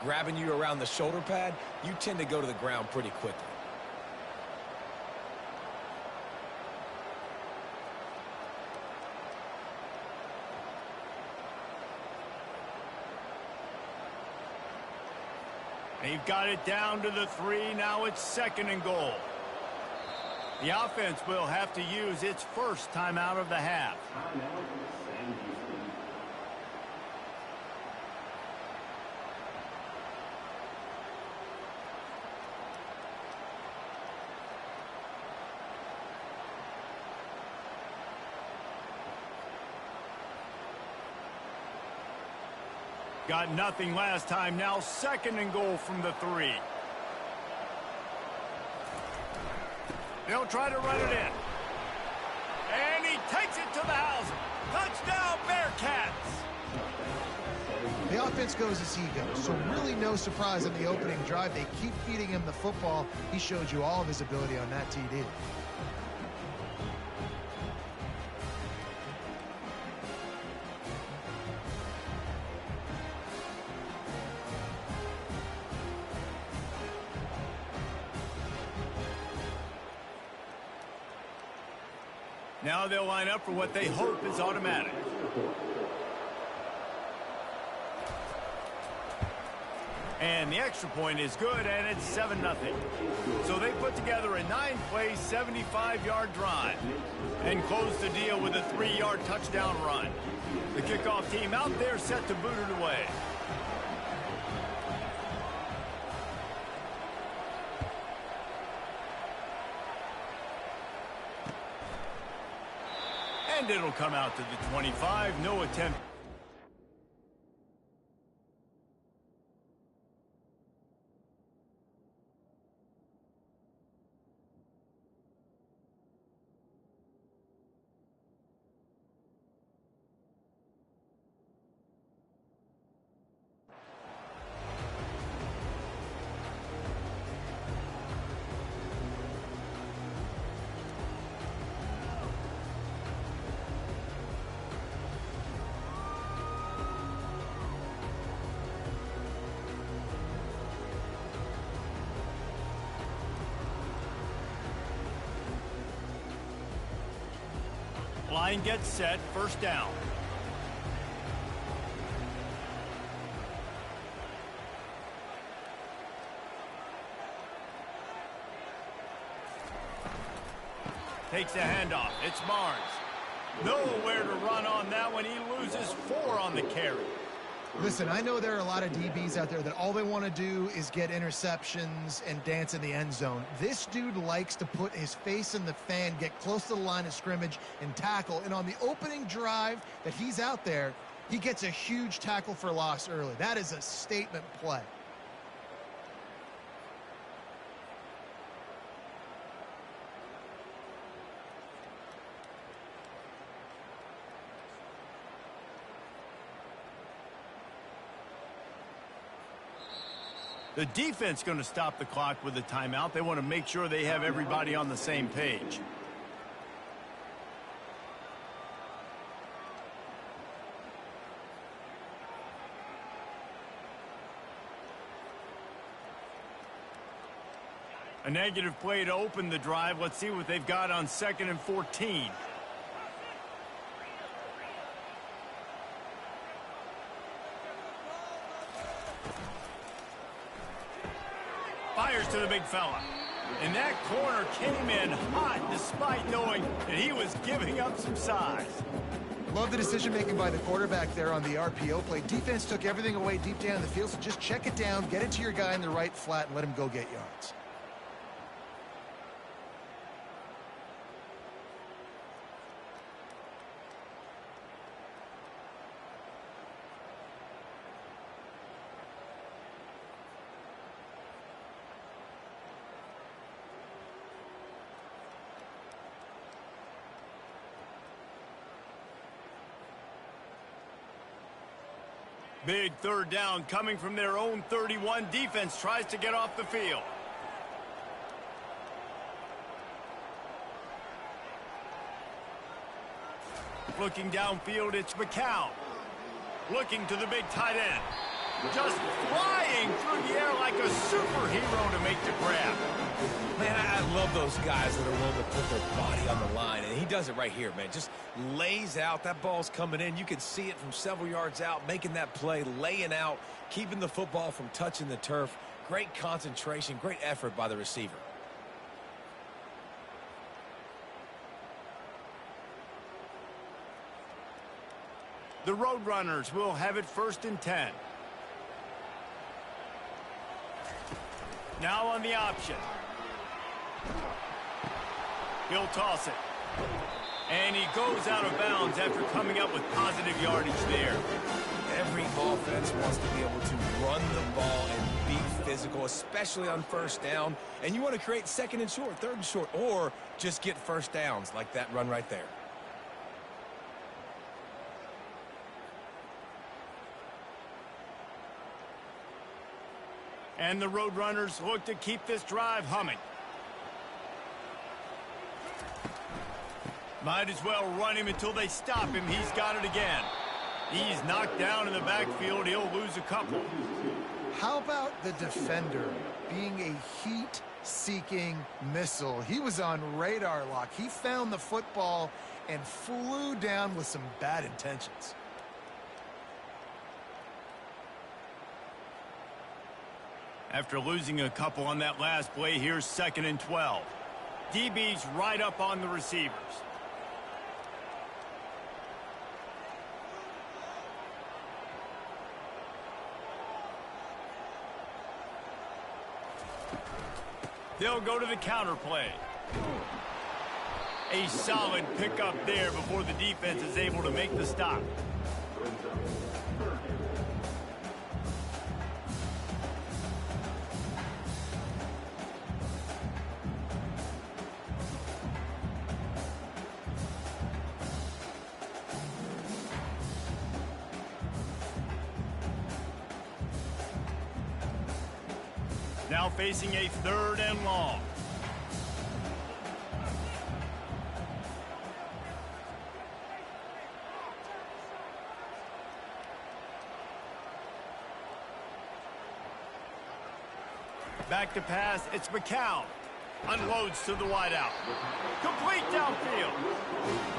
grabbing you around the shoulder pad, you tend to go to the ground pretty quickly. They've got it down to the 3. Now it's 2nd and goal. The offense will have to use its first timeout of the half. Got nothing last time. Now 2nd and goal from the 3. They'll try to run it in. And he takes it to the house. Touchdown, Bearcats! The offense goes as he goes, so really no surprise on the opening drive. They keep feeding him the football. He showed you all of his ability on that TD. Now they'll line up for what they hope is automatic. And the extra point is good, and it's 7-0. So they put together a 9-play, 75-yard drive and close the deal with a 3-yard touchdown run. The kickoff team out there set to boot it away. And it'll come out to the 25. No attempt. Line gets set, 1st down. Takes a handoff. It's Barnes. Nowhere to run on that one. He loses 4 on the carry. Listen, I know there are a lot of DBs out there that all they want to do is get interceptions and dance in the end zone. This dude likes to put his face in the fan, get close to the line of scrimmage, and tackle. And on the opening drive that he's out there, he gets a huge tackle for loss early. That is a statement play. The defense going to stop the clock with a timeout. They want to make sure they have everybody on the same page. A negative play to open the drive. Let's see what they've got on 2nd and 14. Fires to the big fella. And that corner came in hot despite knowing that he was giving up some size. Love the decision-making by the quarterback there on the RPO play. Defense took everything away deep down the field, so just check it down, get it to your guy in the right flat, and let him go get yards. Big 3rd down coming from their own 31. Defense tries to get off the field. Looking downfield, it's McCown. Looking to the big tight end. just flying through the air like a superhero to make the grab. Man, I love those guys that are willing to put their body on the line, and he does it right here, man. Just lays out. That ball's coming in. You can see it from several yards out, making that play, laying out, keeping the football from touching the turf. Great concentration, great effort by the receiver. The Roadrunners will have it 1st and 10. Now on the option. He'll toss it. And he goes out of bounds after coming up with positive yardage there. Every offense wants to be able to run the ball and be physical, especially on 1st down. And you want to create 2nd and short, 3rd and short, or just get 1st downs like that run right there. And the Roadrunners look to keep this drive humming. Might as well run him until they stop him. He's got it again. He's knocked down in the backfield. He'll lose a couple. How about the defender being a heat-seeking missile? He was on radar lock. He found the football and flew down with some bad intentions. After losing a couple on that last play, here's 2nd and 12. DB's right up on the receivers. They'll go to the counter play. A solid pickup there before the defense is able to make the stop. Now facing a 3rd and long. Back to pass, it's McCown. Unloads to the wideout. Complete downfield.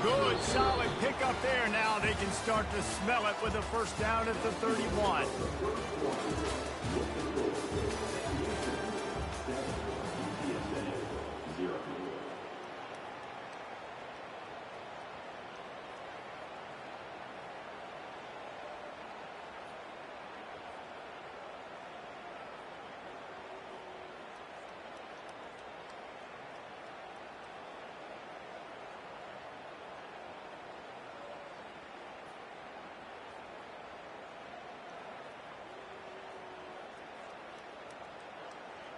Good, solid pickup there. Now they can start to smell it with a 1st down at the 31.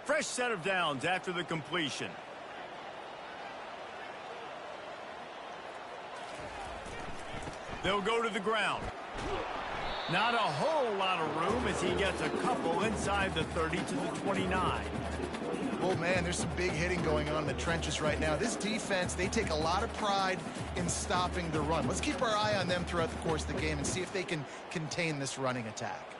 Fresh set of downs after the completion. They'll go to the ground. Not a whole lot of room as he gets a couple inside the 30 to the 29. Oh, man, there's some big hitting going on in the trenches right now. This defense, they take a lot of pride in stopping the run. Let's keep our eye on them throughout the course of the game and see if they can contain this running attack.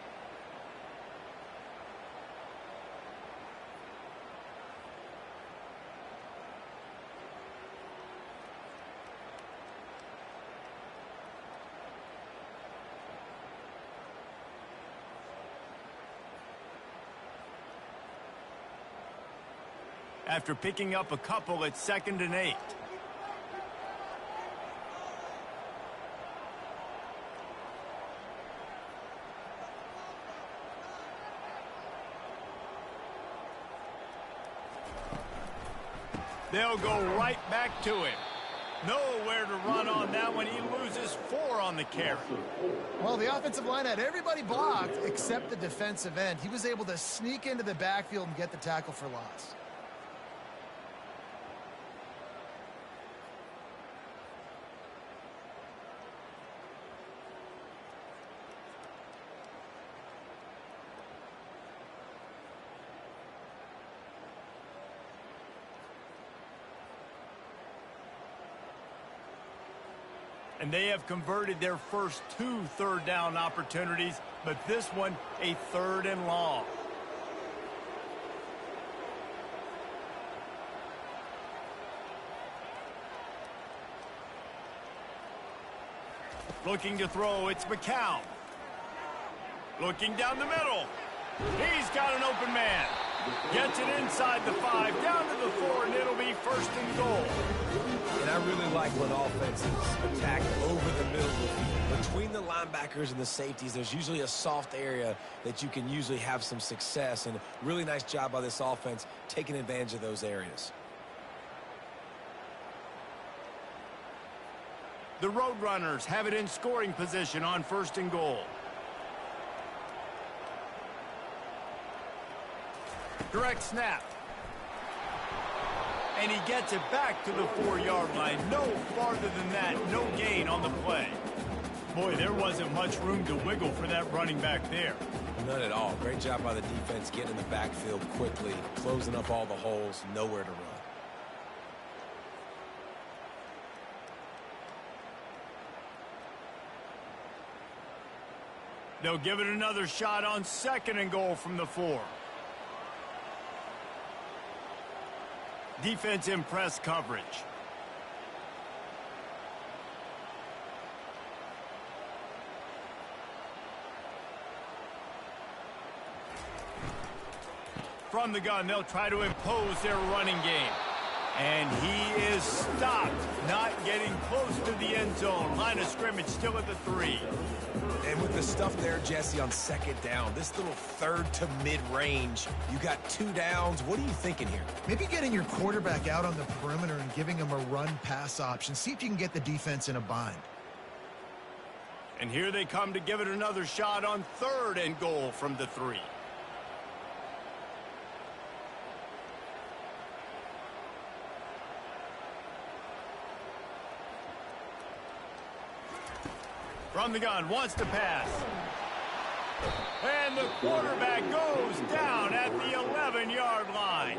After picking up a couple at 2nd and 8. They'll go right back to him. Nowhere to run on that one. He loses 4 on the carry. Well, the offensive line had everybody blocked except the defensive end. He was able to sneak into the backfield and get the tackle for loss. And they have converted their first 2 third down opportunities, but this one a 3rd and long. Looking to throw, it's McCown. Looking down the middle. He's got an open man. Gets it inside the 5, down to the 4, and it'll be 1st and goal. And I really like when offenses attack over the middle of the field. Between the linebackers and the safeties, there's usually a soft area that you can usually have some success. And really nice job by this offense taking advantage of those areas. The Roadrunners have it in scoring position on 1st and goal. Direct snap. And he gets it back to the 4-yard line. No farther than that. No gain on the play. Boy, there wasn't much room to wiggle for that running back there. None at all. Great job by the defense getting in the backfield quickly, closing up all the holes, nowhere to run. They'll give it another shot on 2nd and goal from the 4. Defense in press coverage. From the gun, they'll try to impose their running game. And he is stopped, not getting close to the end zone. Line of scrimmage still at the 3. And with the stuff there, Jesse, on 2nd down, this little 3rd to mid-range, you got 2 downs. What are you thinking here? Maybe getting your quarterback out on the perimeter and giving him a run-pass option. See if you can get the defense in a bind. And here they come to give it another shot on 3rd and goal from the 3. From the gun, wants to pass. And the quarterback goes down at the 11-yard line.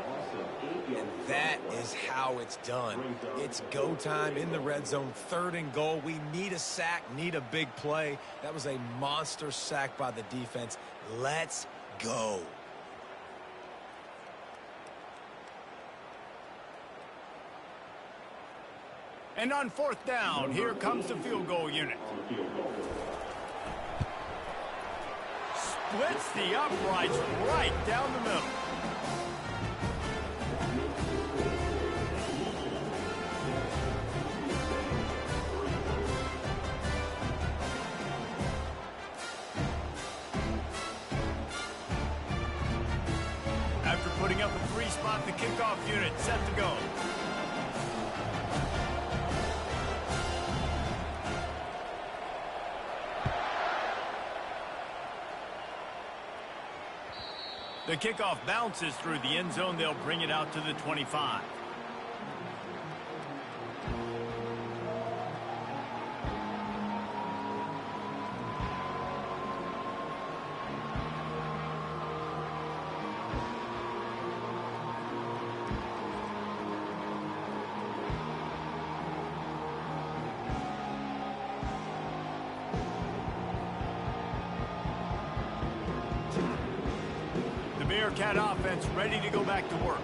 And that is how it's done. It's go time in the red zone, 3rd and goal. We need a sack, need a big play. That was a monster sack by the defense. Let's go. And on 4th down, here comes the field goal unit. Splits the uprights right down the middle. After putting up a 3-spot, the kickoff unit set to go. The kickoff bounces through the end zone. They'll bring it out to the 25. Bearcat offense ready to go back to work.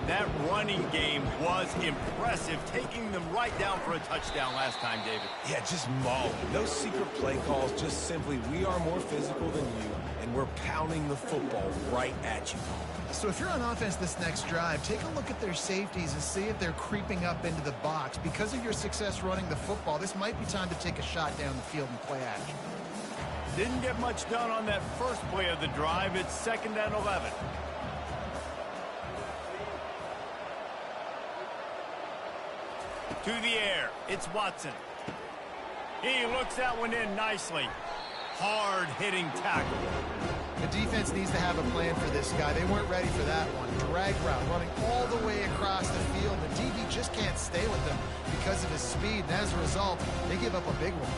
That running game was impressive, taking them right down for a touchdown last time, David. Yeah, just mauling. No secret play calls, just simply we are more physical than you, and we're pounding the football right at you. So if you're on offense this next drive, take a look at their safeties and see if they're creeping up into the box. Because of your success running the football, this might be time to take a shot down the field and play action. Didn't get much done on that first play of the drive. It's 2nd and 11. To the air, it's Watson. He looks that one in nicely. Hard-hitting tackle. The defense needs to have a plan for this guy. They weren't ready for that one. Drag route, running all the way across the field. The DB just can't stay with them because of his speed. And as a result, they give up a big one.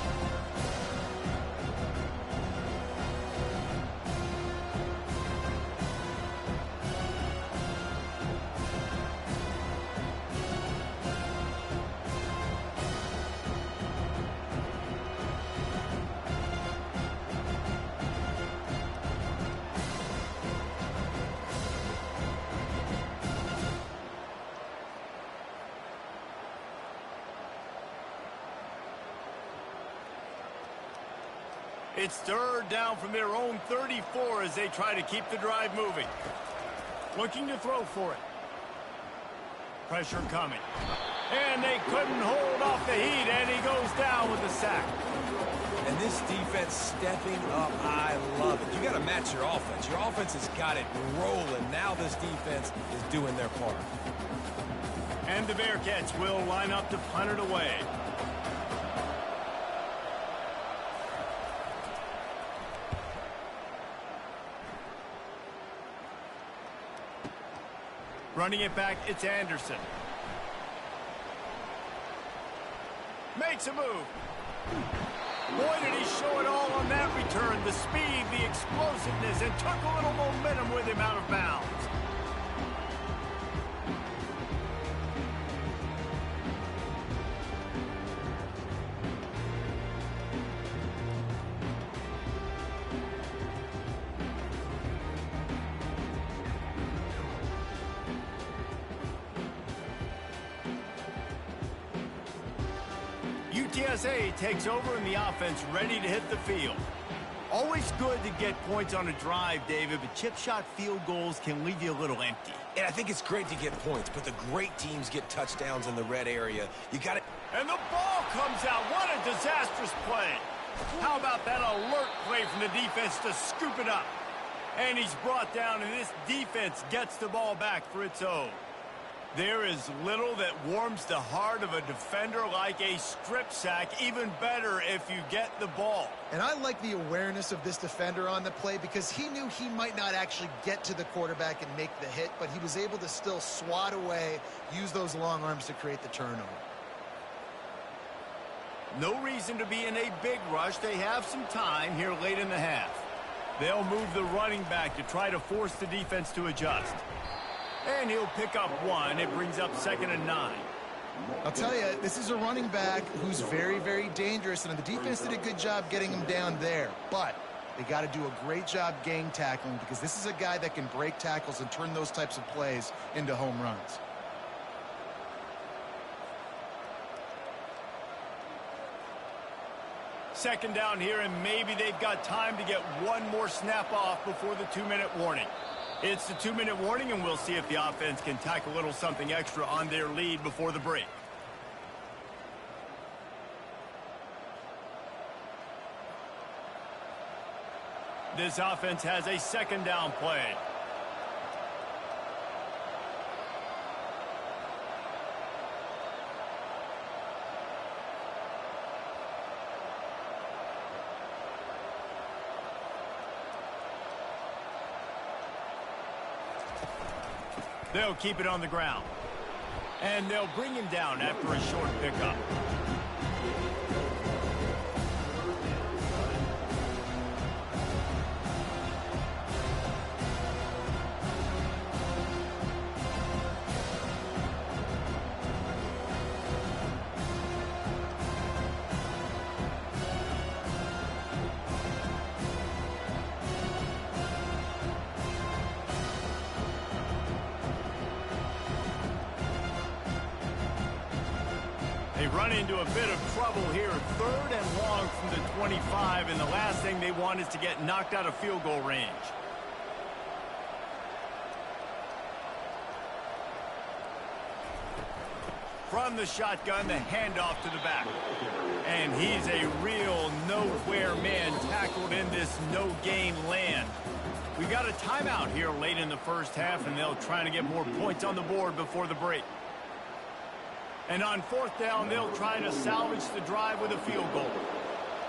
It's third down from their own 34 as they try to keep the drive moving. Looking to throw for it. Pressure coming. And they couldn't hold off the heat, and he goes down with a sack. And this defense stepping up, I love it. You got to match your offense. Your offense has got it rolling. Now this defense is doing their part. And the Bearcats will line up to punt it away. Running it back, it's Anderson. Makes a move. Boy, did he show it all on that return. The speed, the explosiveness, and took a little momentum with him out of bounds. UTSA takes over in the offense, ready to hit the field. Always good to get points on a drive, David, but chip shot field goals can leave you a little empty. And I think it's great to get points, but the great teams get touchdowns in the red area. You got it. And the ball comes out. What a disastrous play. How about that alert play from the defense to scoop it up? And he's brought down, and this defense gets the ball back for its own. There is little that warms the heart of a defender like a strip sack. Even better if you get the ball. And I like the awareness of this defender on the play because he knew he might not actually get to the quarterback and make the hit, but he was able to still swat away, use those long arms to create the turnover. No reason to be in a big rush. They have some time here late in the half. They'll move the running back to try to force the defense to adjust. And he'll pick up one. It brings up 2nd and 9. I'll tell you, this is a running back who's very, very dangerous, and the defense did a good job getting him down there. But they got to do a great job gang tackling because this is a guy that can break tackles and turn those types of plays into home runs. Second down here, and maybe they've got time to get one more snap off before the 2-minute warning. It's the 2-minute warning, and we'll see if the offense can tack a little something extra on their lead before the break. This offense has a 2nd down play. They'll keep it on the ground. And they'll bring him down after a short pickup. They run into a bit of trouble here. 3rd and long from the 25, and the last thing they want is to get knocked out of field goal range. From the shotgun, the handoff to the back. And he's a real nowhere man tackled in this no-gain land. We got a timeout here late in the first half, and they'll try to get more points on the board before the break. And on 4th down, they'll try to salvage the drive with a field goal.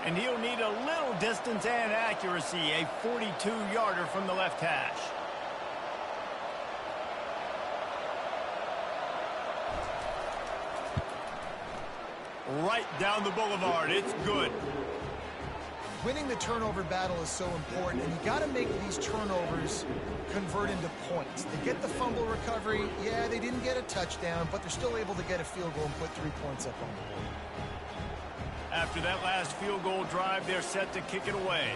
And he'll need a little distance and accuracy, a 42-yarder from the left hash. Right down the boulevard. It's good. Winning the turnover battle is so important, and you got to make these turnovers convert into points. They get the fumble recovery. Yeah, they didn't get a touchdown, but they're still able to get a field goal and put 3 points up on the board. After that last field goal drive, they're set to kick it away.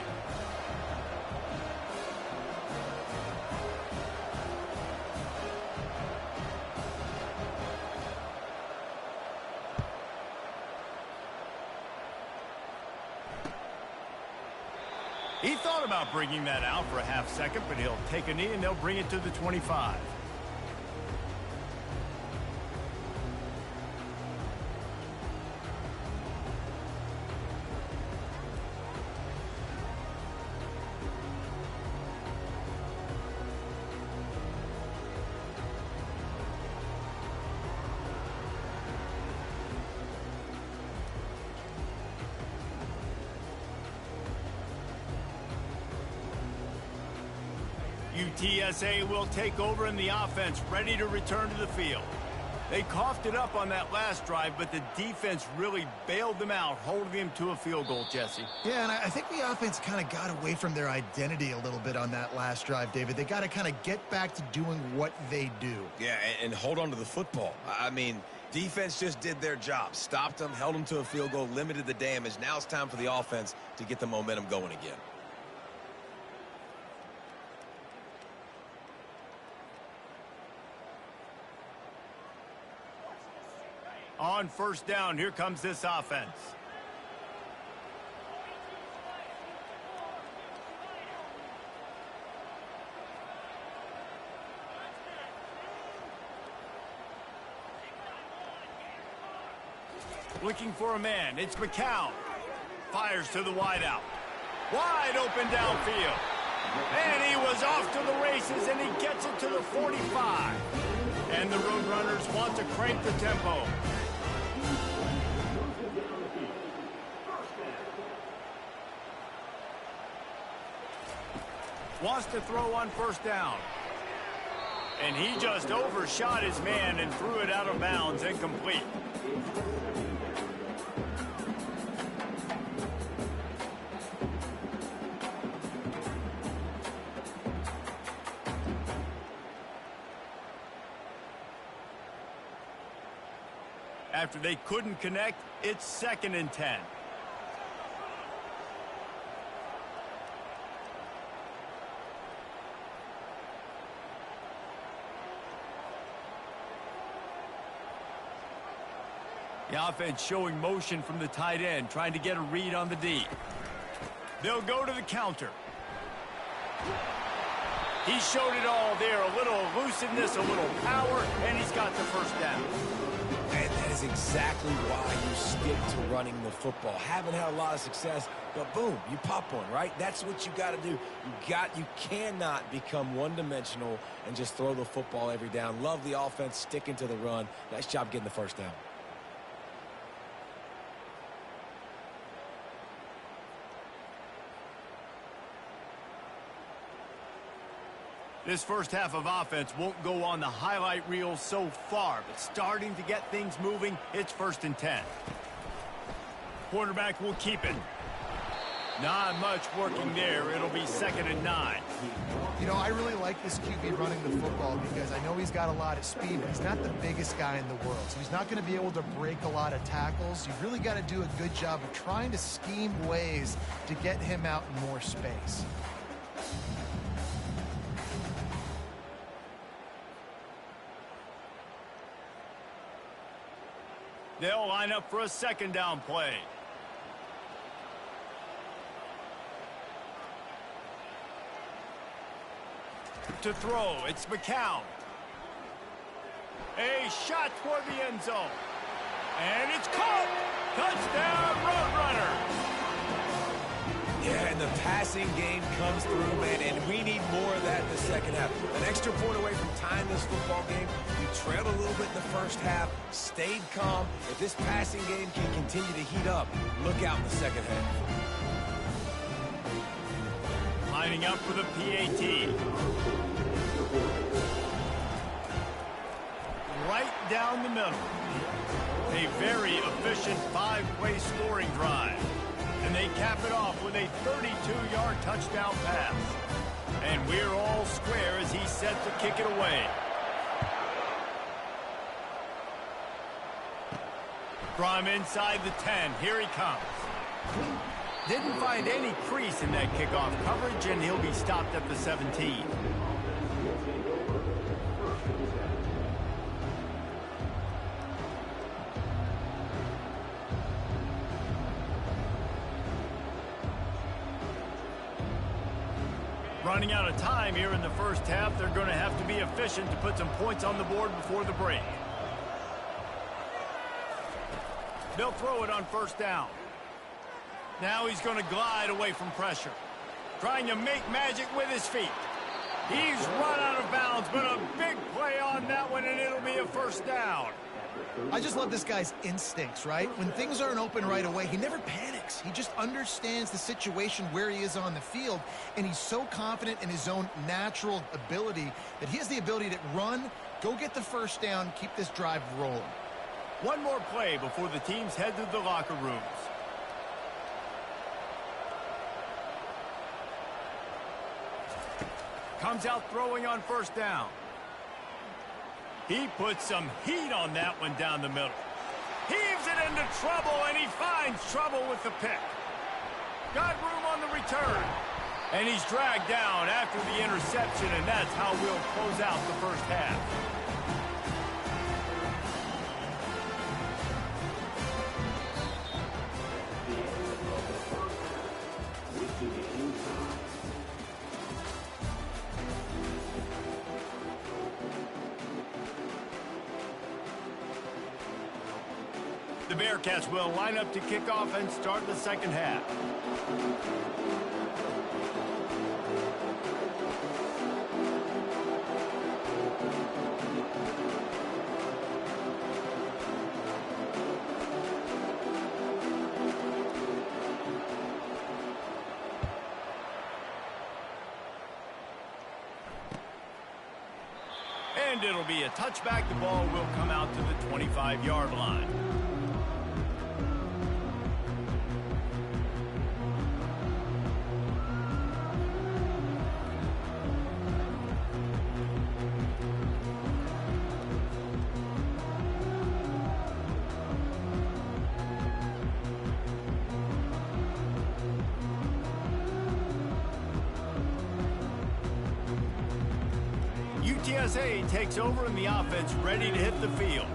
He thought about bringing that out for a half second, but he'll take a knee and they'll bring it to the 25. UTSA will take over in the offense, ready to return to the field. They coughed it up on that last drive, but the defense really bailed them out, holding them to a field goal, Jesse. Yeah, and I think the offense kind of got away from their identity a little bit on that last drive, David. They got to kind of get back to doing what they do. Yeah, and hold on to the football. I mean, defense just did their job. Stopped them, held them to a field goal, limited the damage. Now it's time for the offense to get the momentum going again. On first down, here comes this offense. Looking for a man, it's McCown. Fires to the wideout. Wide open downfield. And he was off to the races, and he gets it to the 45. And the Roadrunners want to crank the tempo. Wants to throw on first down. And he just overshot his man and threw it out of bounds, incomplete. After they couldn't connect, it's 2nd and 10. The offense showing motion from the tight end, trying to get a read on the D. They'll go to the counter. He showed it all there, a little elusiveness, a little power, and he's got the first down. And that is exactly why you stick to running the football. Haven't had a lot of success, but boom, you pop one, right? That's what you got to do. You cannot become one-dimensional and just throw the football every down. Love the offense, sticking to the run. Nice job getting the first down. This first half of offense won't go on the highlight reel so far, but starting to get things moving, it's 1st and 10. Quarterback will keep it. Not much working there. It'll be 2nd and 9. You know, I really like this QB running the football because I know he's got a lot of speed, but he's not the biggest guy in the world. So he's not going to be able to break a lot of tackles. You've really got to do a good job of trying to scheme ways to get him out in more space. They'll line up for a 2nd down play. To throw, it's McCown. A shot toward the end zone. And it's caught. Touchdown, Roadrunner. Yeah, and the passing game comes through, man, and we need more of that in the second half. An extra point away from tying this football game. We trailed a little bit in the first half, stayed calm. If this passing game can continue to heat up, look out in the second half. Lining up for the PAT. Right down the middle. A very efficient 5-play scoring drive. And they cap it off with a 32-yard touchdown pass. And we're all square as he's set to kick it away. From inside the 10, here he comes. Didn't find any crease in that kickoff coverage, and he'll be stopped at the 17. running out of time here in the first half. They're going to have to be efficient to put some points on the board before the break. They'll throw it on first down. Now he's going to glide away from pressure. Trying to make magic with his feet. He's run out of bounds, but a big play on that one, and it'll be a first down. I just love this guy's instincts, right? When things aren't open right away, he never panics. He just understands the situation where he is on the field, and he's so confident in his own natural ability that he has the ability to run, go get the first down, keep this drive rolling. One more play before the teams head to the locker rooms. Comes out throwing on first down. He puts some heat on that one down the middle. Heaves it into trouble, and he finds trouble with the pick. Got room on the return. And he's dragged down after the interception, and that's how we'll close out the first half. The Bearcats will line up to kick off and start the second half. And it'll be a touchback. The ball will come out to the 25-yard line. UTSA takes over in the offense, ready to hit the field.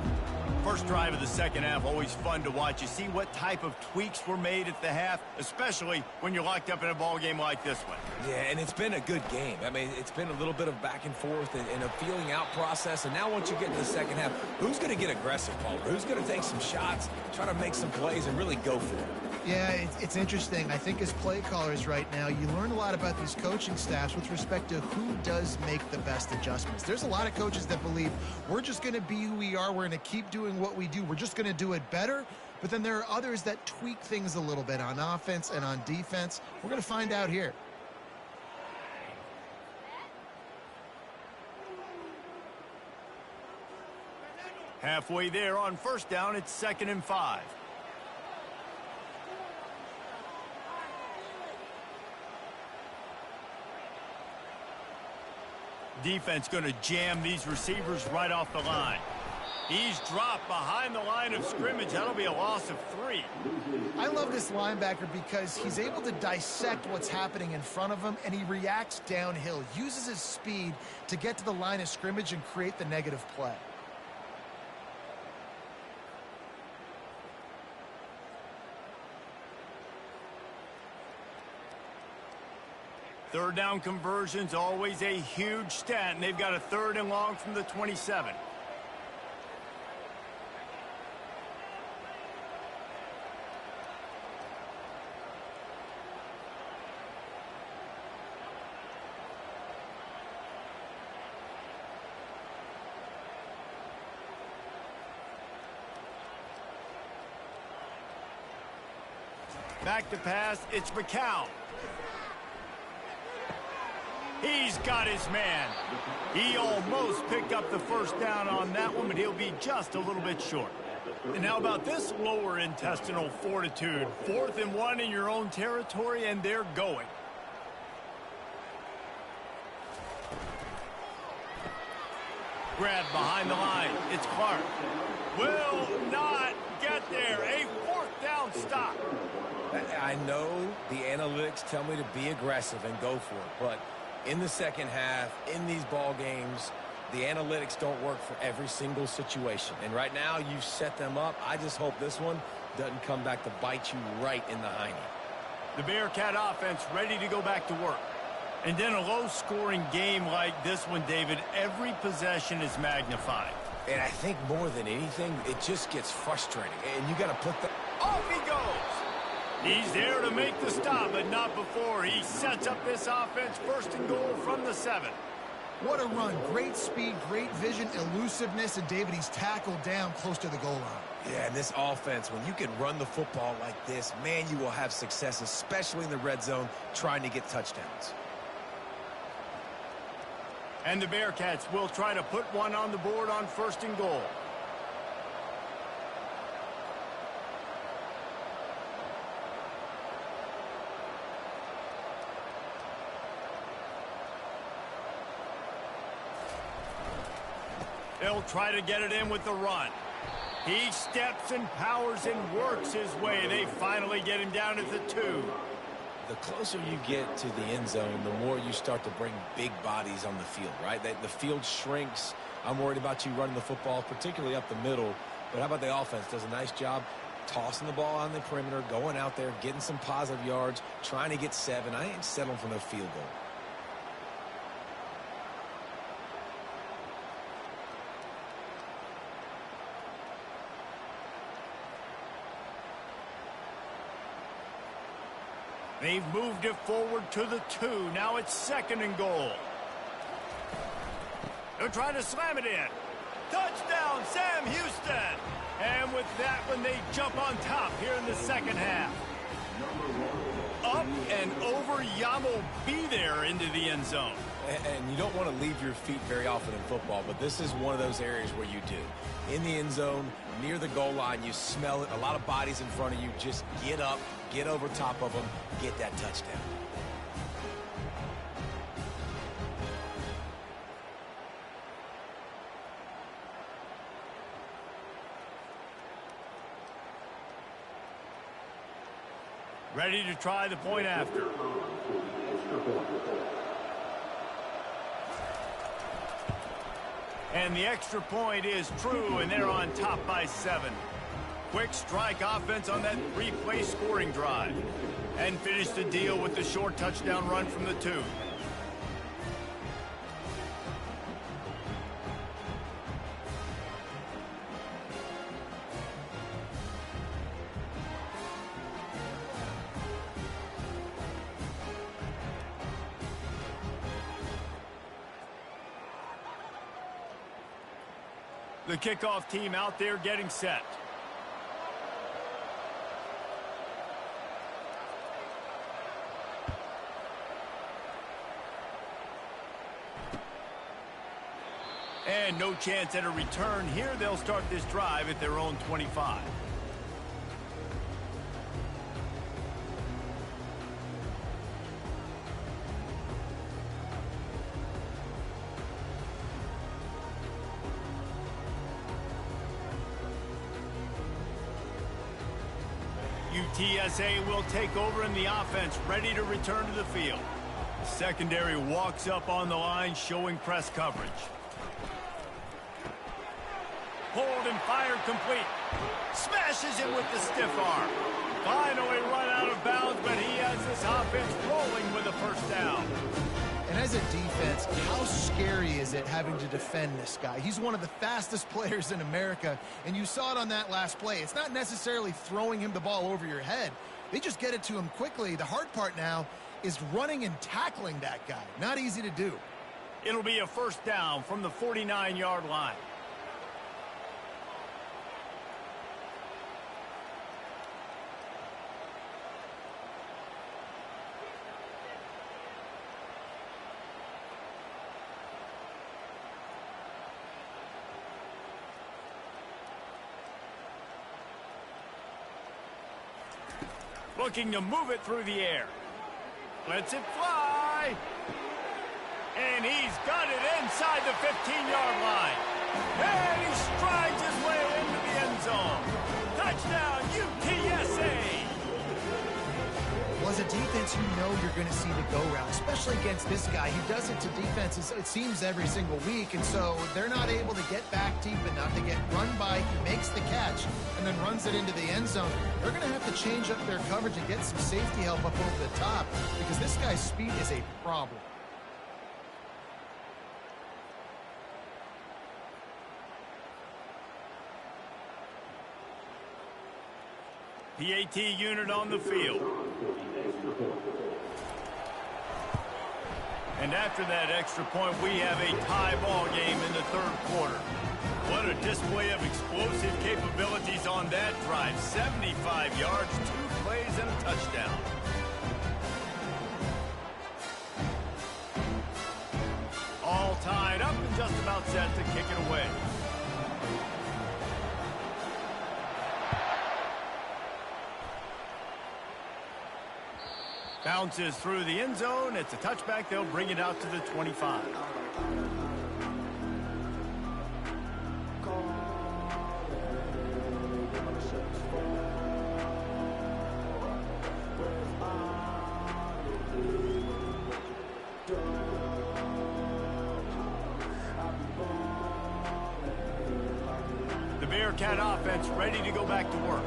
First drive of the second half, always fun to watch. You see what type of tweaks were made at the half, especially when you're locked up in a ball game like this one. Yeah, and it's been a good game. I mean, it's been a little bit of back and forth and a feeling out process. And now once you get to the second half, who's going to get aggressive, Paul? Who's going to take some shots, try to make some plays, and really go for it? Yeah, it's interesting. I think as play callers right now, you learn a lot about these coaching staffs with respect to who does make the best adjustments. There's a lot of coaches that believe we're just going to be who we are. We're going to keep doing what we do. We're just going to do it better. But then there are others that tweak things a little bit on offense and on defense. We're going to find out here. Halfway there on first down, it's 2nd and 5. Defense going to jam these receivers right off the line. He's dropped behind the line of scrimmage. That'll be a loss of 3. I love this linebacker because he's able to dissect what's happening in front of him, and he reacts downhill, uses his speed to get to the line of scrimmage and create the negative play. Third down conversions, always a huge stat, and they've got a 3rd and long from the 27. Back to pass, it's McCown. He's got his man. He almost picked up the first down on that one, but he'll be just a little bit short. And how about this lower intestinal fortitude? 4th and 1 in your own territory, and they're going. Grab behind the line. It's Clark. Will not get there. A 4th down stop. I know the analytics tell me to be aggressive and go for it, but in the second half, in these ball games, the analytics don't work for every single situation. And right now, you've set them up. I just hope this one doesn't come back to bite you right in the hiney. The Bearcat offense ready to go back to work. And in a low-scoring game like this one, David, every possession is magnified. And I think more than anything, it just gets frustrating. And you got to put the... Off he goes! He's there to make the stop, but not before. He sets up this offense first and goal from the 7. What a run. Great speed, great vision, elusiveness, and David, he's tackled down close to the goal line. Yeah, and this offense, when you can run the football like this, man, you will have success, especially in the red zone, trying to get touchdowns. And the Bearcats will try to put one on the board on first and goal. They'll try to get it in with the run. He steps and powers and works his way. They finally get him down at the 2. The closer you get to the end zone, the more you start to bring big bodies on the field, right? The field shrinks. I'm worried about you running the football, particularly up the middle. But how about the offense? Does a nice job tossing the ball on the perimeter, going out there, getting some positive yards, trying to get 7. I ain't settling for no field goal. They've moved it forward to the 2. Now it's second and goal. They're trying to slam it in. Touchdown, Sam Houston. And with that one, they jump on top here in the second half. Up and over, Yamo be there into the end zone. And you don't want to leave your feet very often in football, but this is one of those areas where you do. In the end zone, near the goal line, you smell it. A lot of bodies in front of you. Just get up, get over top of them, get that touchdown. Ready to try the point after. And the extra point is true, and they're on top by 7. Quick strike offense on that 3-play scoring drive. And finish the deal with the short touchdown run from the 2. The kickoff team out there getting set. And no chance at a return here. They'll start this drive at their own 25. UTSA will take over in the offense, ready to return to the field. Secondary walks up on the line, showing press coverage. Hold and fire complete. Smashes it with the stiff arm. Finally run out of bounds, but he has this offense rolling with a first down. And as a defense, how scary is it having to defend this guy? He's one of the fastest players in America, and you saw it on that last play. It's not necessarily throwing him the ball over your head. They just get it to him quickly. The hard part now is running and tackling that guy. Not easy to do. It'll be a first down from the 49-yard line. Looking to move it through the air. Lets it fly. And he's got it inside the 15-yard line. And he strides his way into the end zone. Touchdown, UTSA. Well, as a defense, you know you're going to see the go-route, especially against this guy. He does it to defenses, it seems, every single week, and so they're not able to get back deep enough. They get run by, he makes the catch, and then runs it into the end zone. They're going to have to change up their coverage and get some safety help up over the top because this guy's speed is a problem. PAT unit on the field. And after that extra point, we have a tie ball game in the third quarter. What a display of explosive capabilities on that drive. 75 yards, 2 plays, and a touchdown. All tied up and just about set to kick it away. Bounces through the end zone. It's a touchback. They'll bring it out to the 25. The Bearcat offense ready to go back to work.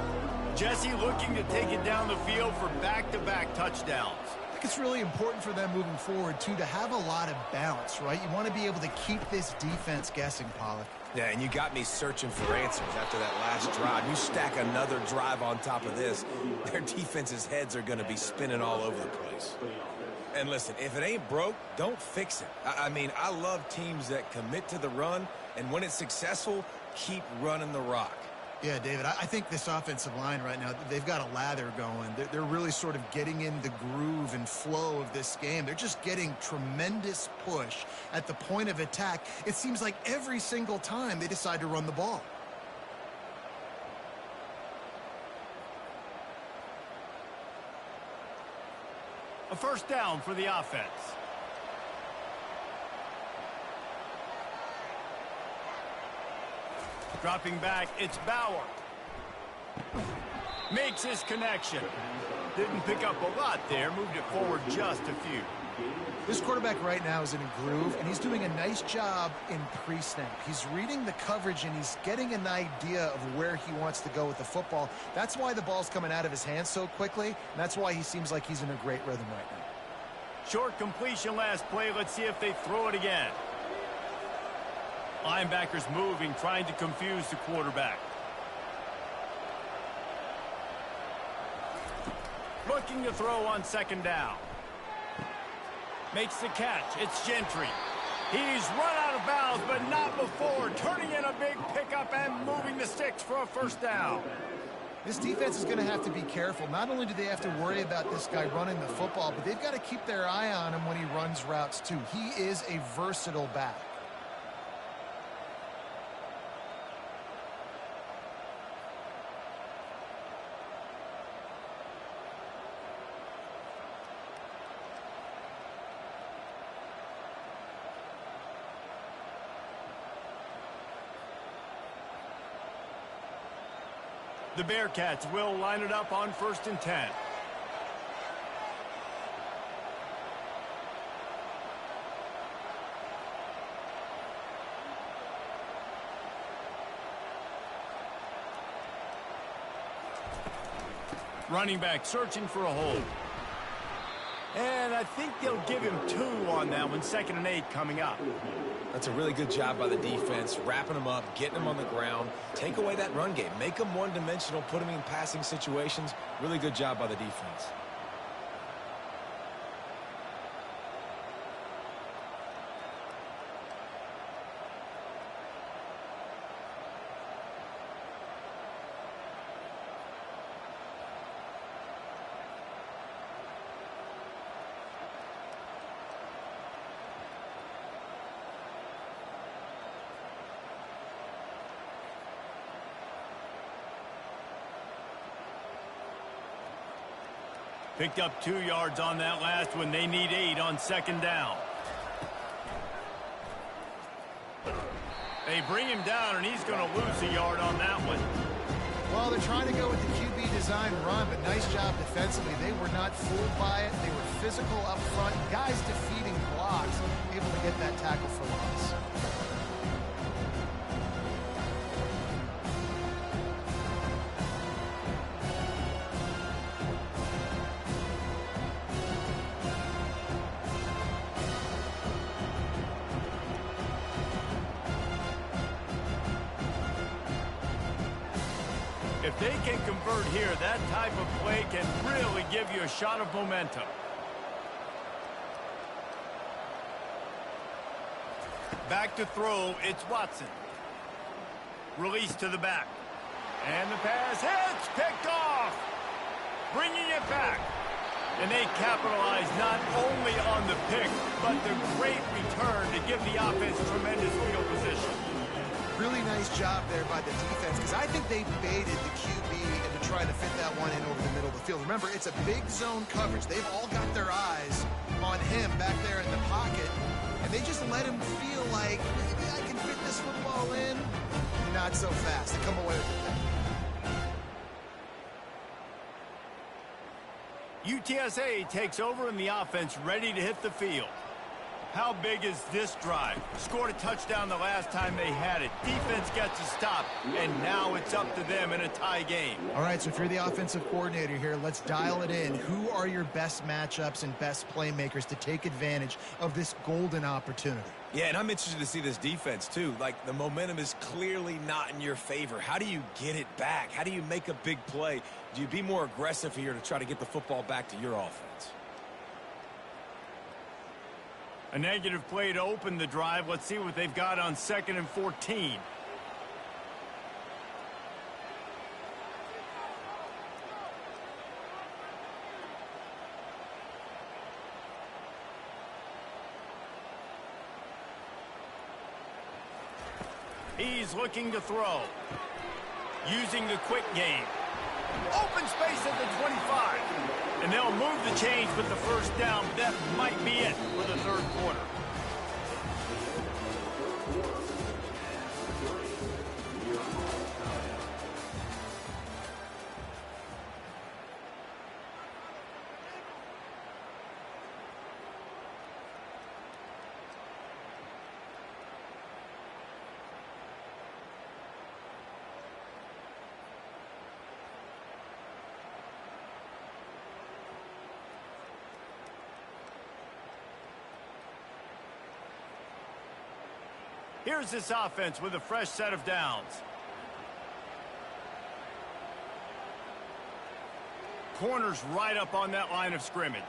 Jesse looking to take it down the field for back-to-back touchdowns. I think it's really important for them moving forward, too, to have a lot of balance, right? You want to be able to keep this defense guessing, Pollack. Yeah, and you got me searching for answers after that last drive. You stack another drive on top of this, their defense's heads are going to be spinning all over the place. And listen, if it ain't broke, don't fix it. I mean, I love teams that commit to the run, and when it's successful, keep running the rock. Yeah, David, I think this offensive line right now, they've got a lather going. They're really sort of getting in the groove and flow of this game. They're just getting tremendous push at the point of attack. It seems like every single time they decide to run the ball. A first down for the offense. Dropping back, it's Bauer. Makes his connection. Didn't pick up a lot there, moved it forward just a few. This quarterback right now is in a groove, and he's doing a nice job in pre-snap. He's reading the coverage, and he's getting an idea of where he wants to go with the football. That's why the ball's coming out of his hands so quickly, and that's why he seems like he's in a great rhythm right now. Short completion last play. Let's see if they throw it again. Linebackers moving, trying to confuse the quarterback. Looking to throw on second down. Makes the catch. It's Gentry. He's run out of bounds, but not before. Turning in a big pickup and moving the sticks for a first down. This defense is going to have to be careful. Not only do they have to worry about this guy running the football, but they've got to keep their eye on him when he runs routes too. He is a versatile back. The Bearcats will line it up on 1st and 10. Running back searching for a hole. And I think they'll give him 2 on that one. 2nd and 8 coming up. That's a really good job by the defense, wrapping them up, getting them on the ground. Take away that run game. Make them one-dimensional, put them in passing situations. Really good job by the defense. Picked up 2 yards on that last one. They need 8 on 2nd down. They bring him down, and he's going to lose a yard on that one. Well, they're trying to go with the QB design run, but nice job defensively. They were not fooled by it. They were physical up front. Guys defeating blocks, able to get that tackle for loss. If they can convert here, that type of play can really give you a shot of momentum. Back to throw, it's Watson. Release to the back. And the pass hits, picked off. Bringing it back. And they capitalize not only on the pick, but the great return to give the offense tremendous field position. Really nice job there by the defense, because I think they baited the QB into trying to fit that one in over the middle of the field. Remember, it's a big zone coverage. They've all got their eyes on him back there in the pocket, and they just let him feel like, maybe I can fit this football in. Not so fast. They come away with the pick. UTSA takes over and the offense ready to hit the field. How big is this drive? Scored a touchdown the last time they had it. Defense gets a stop, and now it's up to them in a tie game. All right, so if you're the offensive coordinator here, let's dial it in. Who are your best matchups and best playmakers to take advantage of this golden opportunity? Yeah, and I'm interested to see this defense, too. Like, the momentum is clearly not in your favor. How do you get it back? How do you make a big play? Do you be more aggressive here to try to get the football back to your offense? A negative play to open the drive. Let's see what they've got on 2nd and 14. He's looking to throw. Using the quick game. Open space at the 25. And they'll move the chains with the first down, but that might be it for the third quarter. Here's this offense with a fresh set of downs. Corners right up on that line of scrimmage.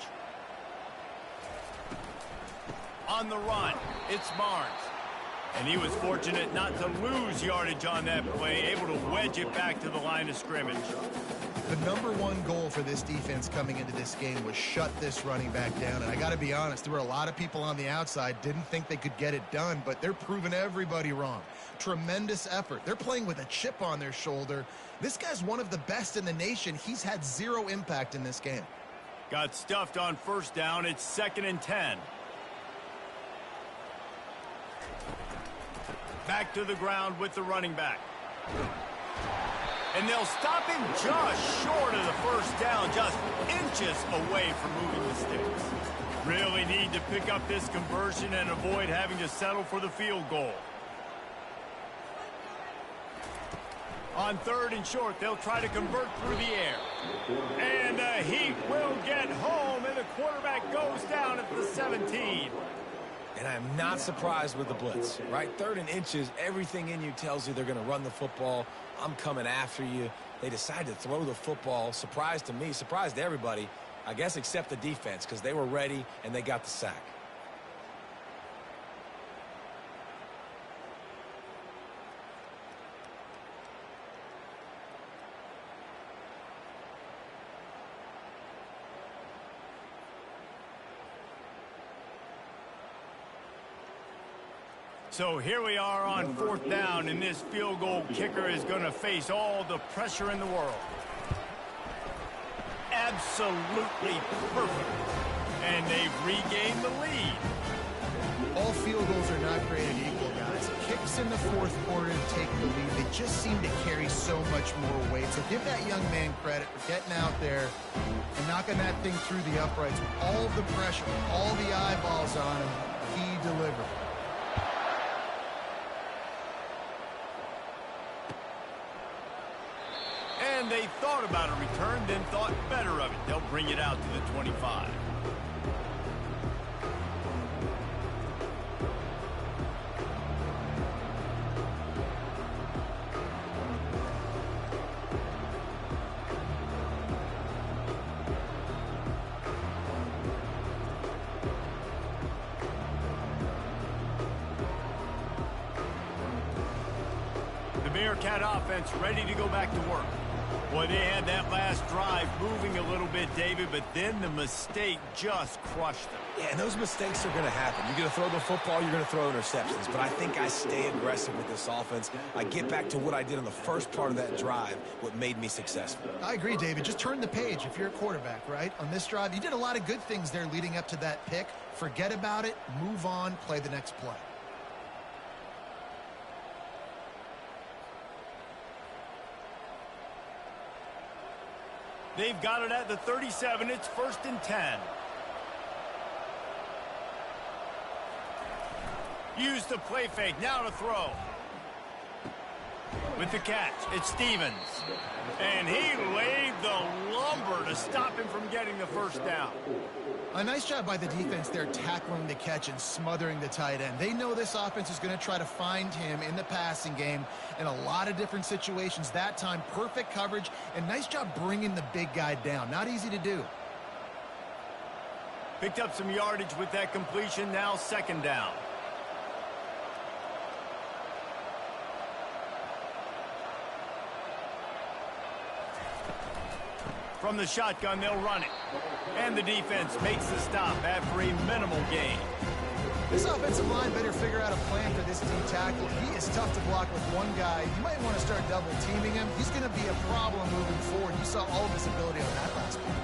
On the run, it's Barnes. And he was fortunate not to lose yardage on that play, able to wedge it back to the line of scrimmage. The number one goal for this defense coming into this game was shut this running back down. And I got to be honest, there were a lot of people on the outside didn't think they could get it done, but they're proving everybody wrong. Tremendous effort. They're playing with a chip on their shoulder. This guy's one of the best in the nation. He's had zero impact in this game. Got stuffed on first down. It's 2nd and 10. Back to the ground with the running back. And they'll stop him just short of the first down, just inches away from moving the sticks. Really need to pick up this conversion and avoid having to settle for the field goal. On 3rd and short, they'll try to convert through the air. And the Heat will get home, and the quarterback goes down at the 17. And I'm not surprised with the blitz, right? 3rd and inches, everything in you tells you they're going to run the football. I'm coming after you. They decide to throw the football. Surprise to me, surprise to everybody, I guess except the defense, because they were ready and they got the sack. So here we are on 4th down, and this field goal kicker is going to face all the pressure in the world. Absolutely perfect. And they've regained the lead. All field goals are not created equal, guys. Kicks in the 4th quarter to take the lead. They just seem to carry so much more weight. So give that young man credit for getting out there and knocking that thing through the uprights. With all of the pressure, all the eyeballs on him, he delivered. And they thought about a return, then thought better of it. They'll bring it out to the 25. Bearcat offense ready to go back to work. Boy, they had that last drive moving a little bit, David, but then the mistake just crushed them. Yeah, and those mistakes are going to happen. You're going to throw the football, you're going to throw interceptions. But I think I stay aggressive with this offense. I get back to what I did in the first part of that drive, what made me successful. I agree, David. Just turn the page if you're a quarterback, right? On this drive, you did a lot of good things there leading up to that pick. Forget about it, move on, play the next play. They've got it at the 37. It's 1st and 10. Use the play fake. Now to throw. With the catch, it's Stevens. And he laid the lumber to stop him from getting the first down. A nice job by the defense there tackling the catch and smothering the tight end. They know this offense is going to try to find him in the passing game in a lot of different situations. That time, perfect coverage, and nice job bringing the big guy down. Not easy to do. Picked up some yardage with that completion. Now 2nd down. From the shotgun, they'll run it. And the defense makes the stop after a minimal gain. This offensive line better figure out a plan for this D tackle. He is tough to block with one guy. You might want to start double teaming him. He's going to be a problem moving forward. You saw all of his ability on that last play.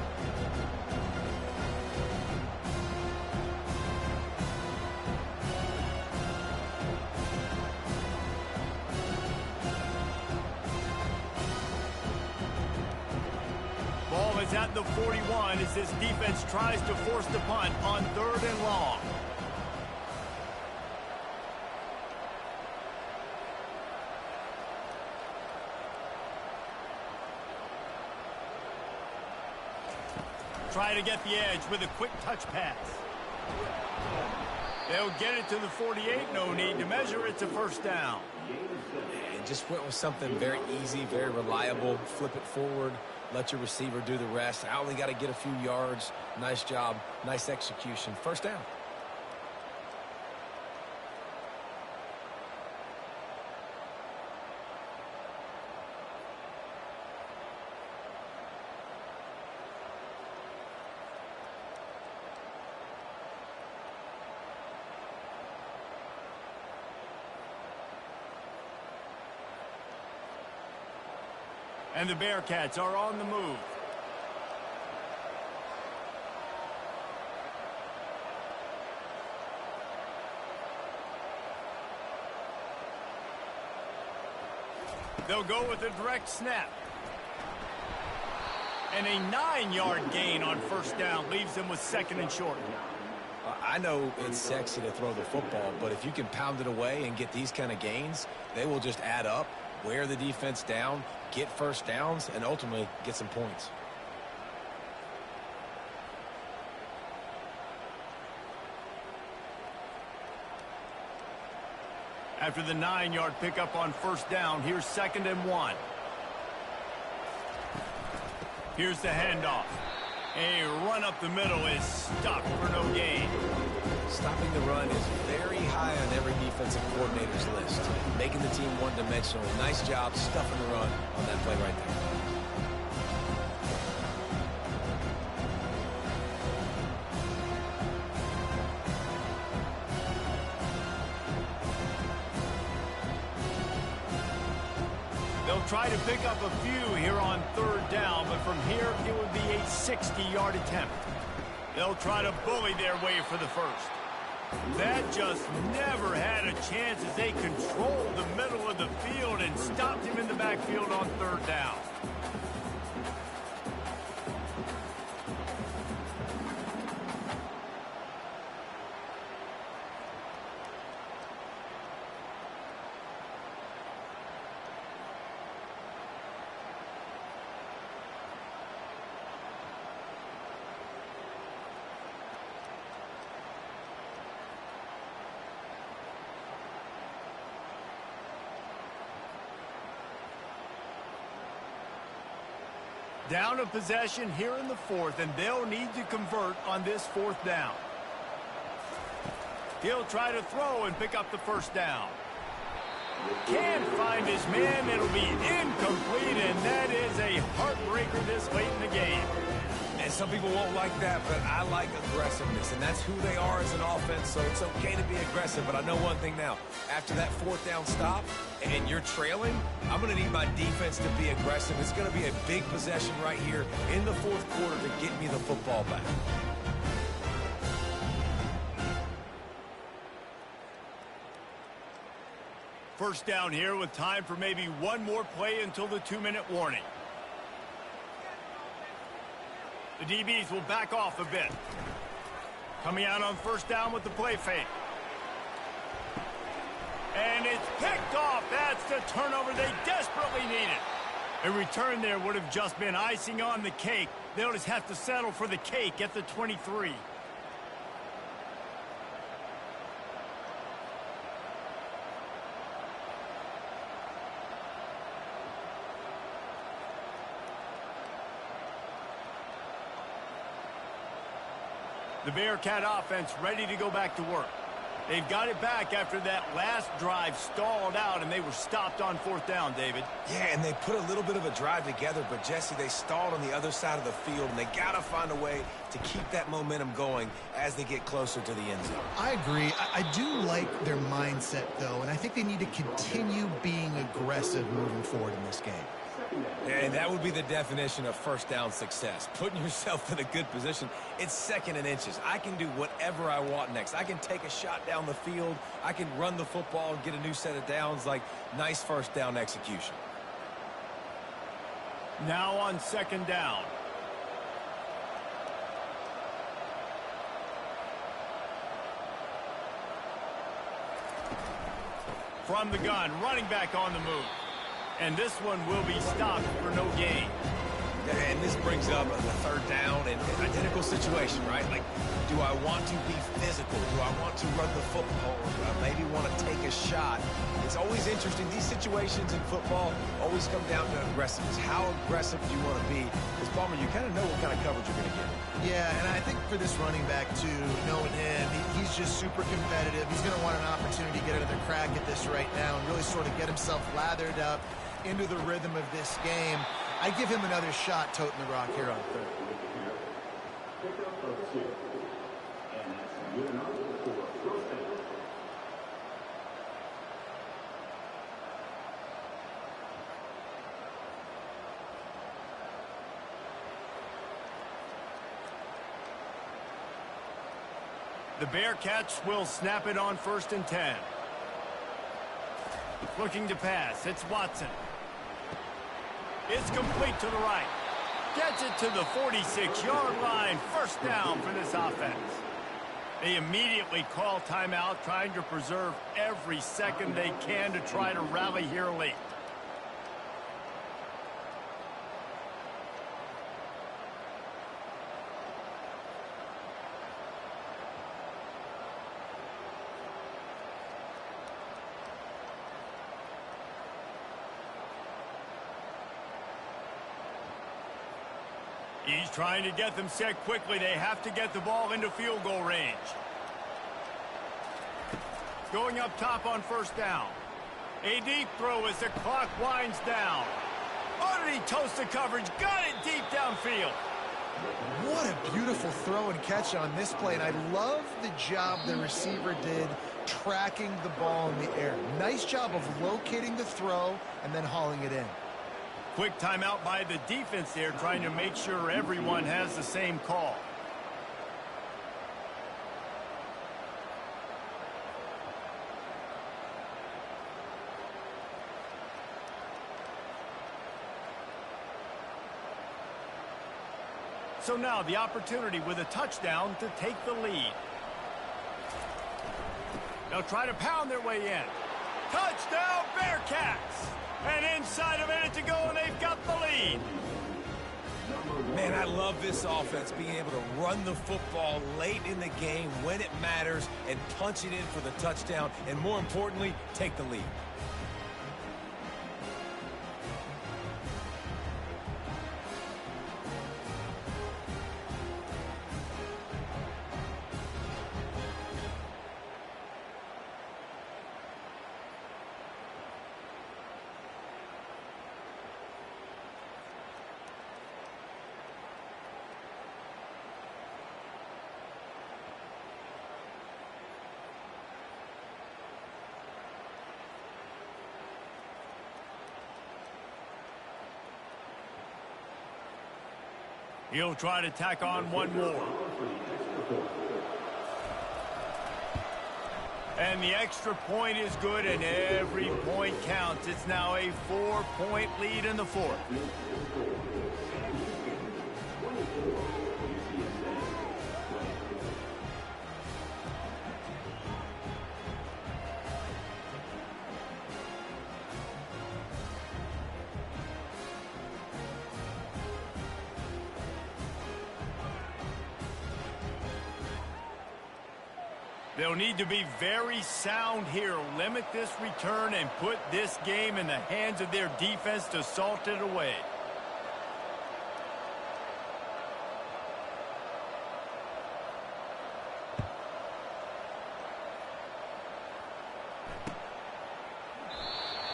Ball is at the 41 as this defense tries to force the punt on 3rd and long. Try to get the edge with a quick touch pass. They'll get it to the 48. No need to measure. It's a 1st down. And just went with something very easy, very reliable. Flip it forward. Let your receiver do the rest. I only got to get a few yards. Nice job. Nice execution. 1st down. And the Bearcats are on the move. They'll go with a direct snap. And a 9-yard gain on 1st down leaves them with 2nd and short. I know it's sexy to throw the football, but if you can pound it away and get these kind of gains, they will just add up, wear the defense down, get 1st downs, and ultimately get some points. After the 9-yard pickup on 1st down, here's 2nd and 1. Here's the handoff. A run up the middle is stopped for no gain. Stopping the run is very high on every defensive coordinator's list. Making the team one-dimensional. Nice job stuffing the run on that play right there. They'll try to pick up a few here on 3rd down, but from here it would be a 60-yard attempt. They'll try to bully their way for the 1st. That just never had a chance as they controlled the middle of the field and stopped him in the backfield on 3rd down. Down a possession here in the 4th, and they'll need to convert on this 4th down. He'll try to throw and pick up the 1st down. can't find his man. It'll be incomplete, and that is a heartbreaker this late in the game. And some people won't like that, but I like aggressiveness, and that's who they are as an offense, so it's okay to be aggressive. But I know one thing now. After that fourth down stop and you're trailing, I'm going to need my defense to be aggressive. It's going to be a big possession right here in the fourth quarter to get me the football back. First down here with time for maybe one more play until the 2-minute warning. The DBs will back off a bit. Coming out on first down with the play fake. And it's picked off. That's the turnover they desperately needed. A return there would have just been icing on the cake. They'll just have to settle for the cake at the 23. The Bearcat offense ready to go back to work. They've got it back after that last drive stalled out, and they were stopped on fourth down, David. Yeah, and they put a little bit of a drive together, but, Jesse, they stalled on the other side of the field, and they got to find a way to keep that momentum going as they get closer to the end zone. I agree. I do like their mindset, though, and I think they need to continue being aggressive moving forward in this game. And that would be the definition of first down success. Putting yourself in a good position. It's second and inches. I can do whatever I want next. I can take a shot down the field. I can run the football and get a new set of downs. Like, nice first down execution. Now on second down. From the gun, running back on the move. And this one will be stopped for no gain. And this brings up the third down and identical situation, right? Like, do I want to be physical? Do I want to run the football? Do I maybe want to take a shot? It's always interesting. These situations in football always come down to aggressiveness. How aggressive do you want to be? Because, Palmer, you kind of know what kind of coverage you're going to get. Yeah, and I think for this running back, too, knowing him, he's just super competitive. He's going to want an opportunity to get another crack at this right now and really sort of get himself lathered up into the rhythm of this game. I give him another shot toting the rock here on third. The Bearcats will snap it on 1st and 10. Looking to pass. It's Watson. It's complete to the right. Gets it to the 46-yard line. First down for this offense. They immediately call timeout, trying to preserve every second they can to try to rally here late. He's trying to get them set quickly. They have to get the ball into field goal range. Going up top on first down. A deep throw as the clock winds down. Oh, did he toast the coverage? Got it deep downfield. What a beautiful throw and catch on this play, and I love the job the receiver did tracking the ball in the air. Nice job of locating the throw and then hauling it in. Quick timeout by the defense there, trying to make sure everyone has the same call. So now the opportunity with a touchdown to take the lead. They'll try to pound their way in. Touchdown, Bearcats! And inside a minute to go, and they've got the lead. Man, I love this offense, being able to run the football late in the game when it matters and punch it in for the touchdown, and more importantly, take the lead. He'll try to tack on one more. And the extra point is good, and every point counts. It's now a 4-point lead in the fourth. They'll need to be very sound here. Limit this return and put this game in the hands of their defense to salt it away.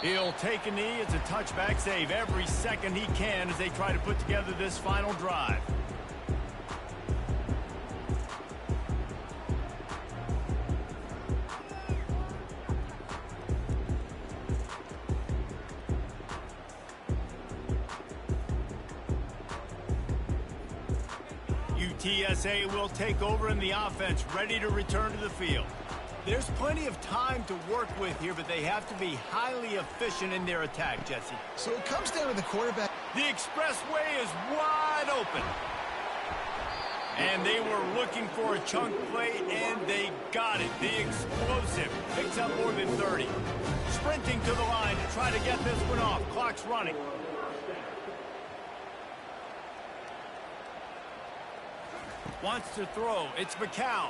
He'll take a knee. It's a touchback save every second he can as they try to put together this final drive. TSA will take over in the offense, ready to return to the field. There's plenty of time to work with here, but they have to be highly efficient in their attack, Jesse. So it comes down to the quarterback. The expressway is wide open. And they were looking for a chunk play, and they got it. The explosive picks up more than 30. Sprinting to the line to try to get this one off. Clock's running. Wants to throw. It's Ncaa.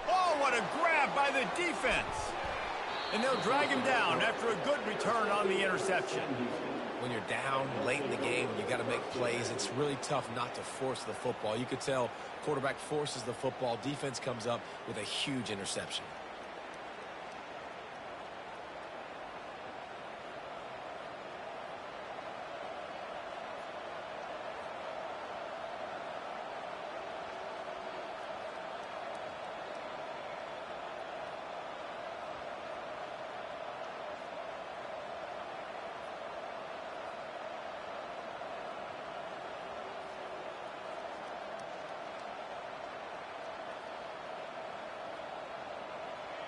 Oh, what a grab by the defense. And they'll drag him down after a good return on the interception. When you're down late in the game, you got to make plays. It's really tough not to force the football. You could tell quarterback forces the football. Defense comes up with a huge interception.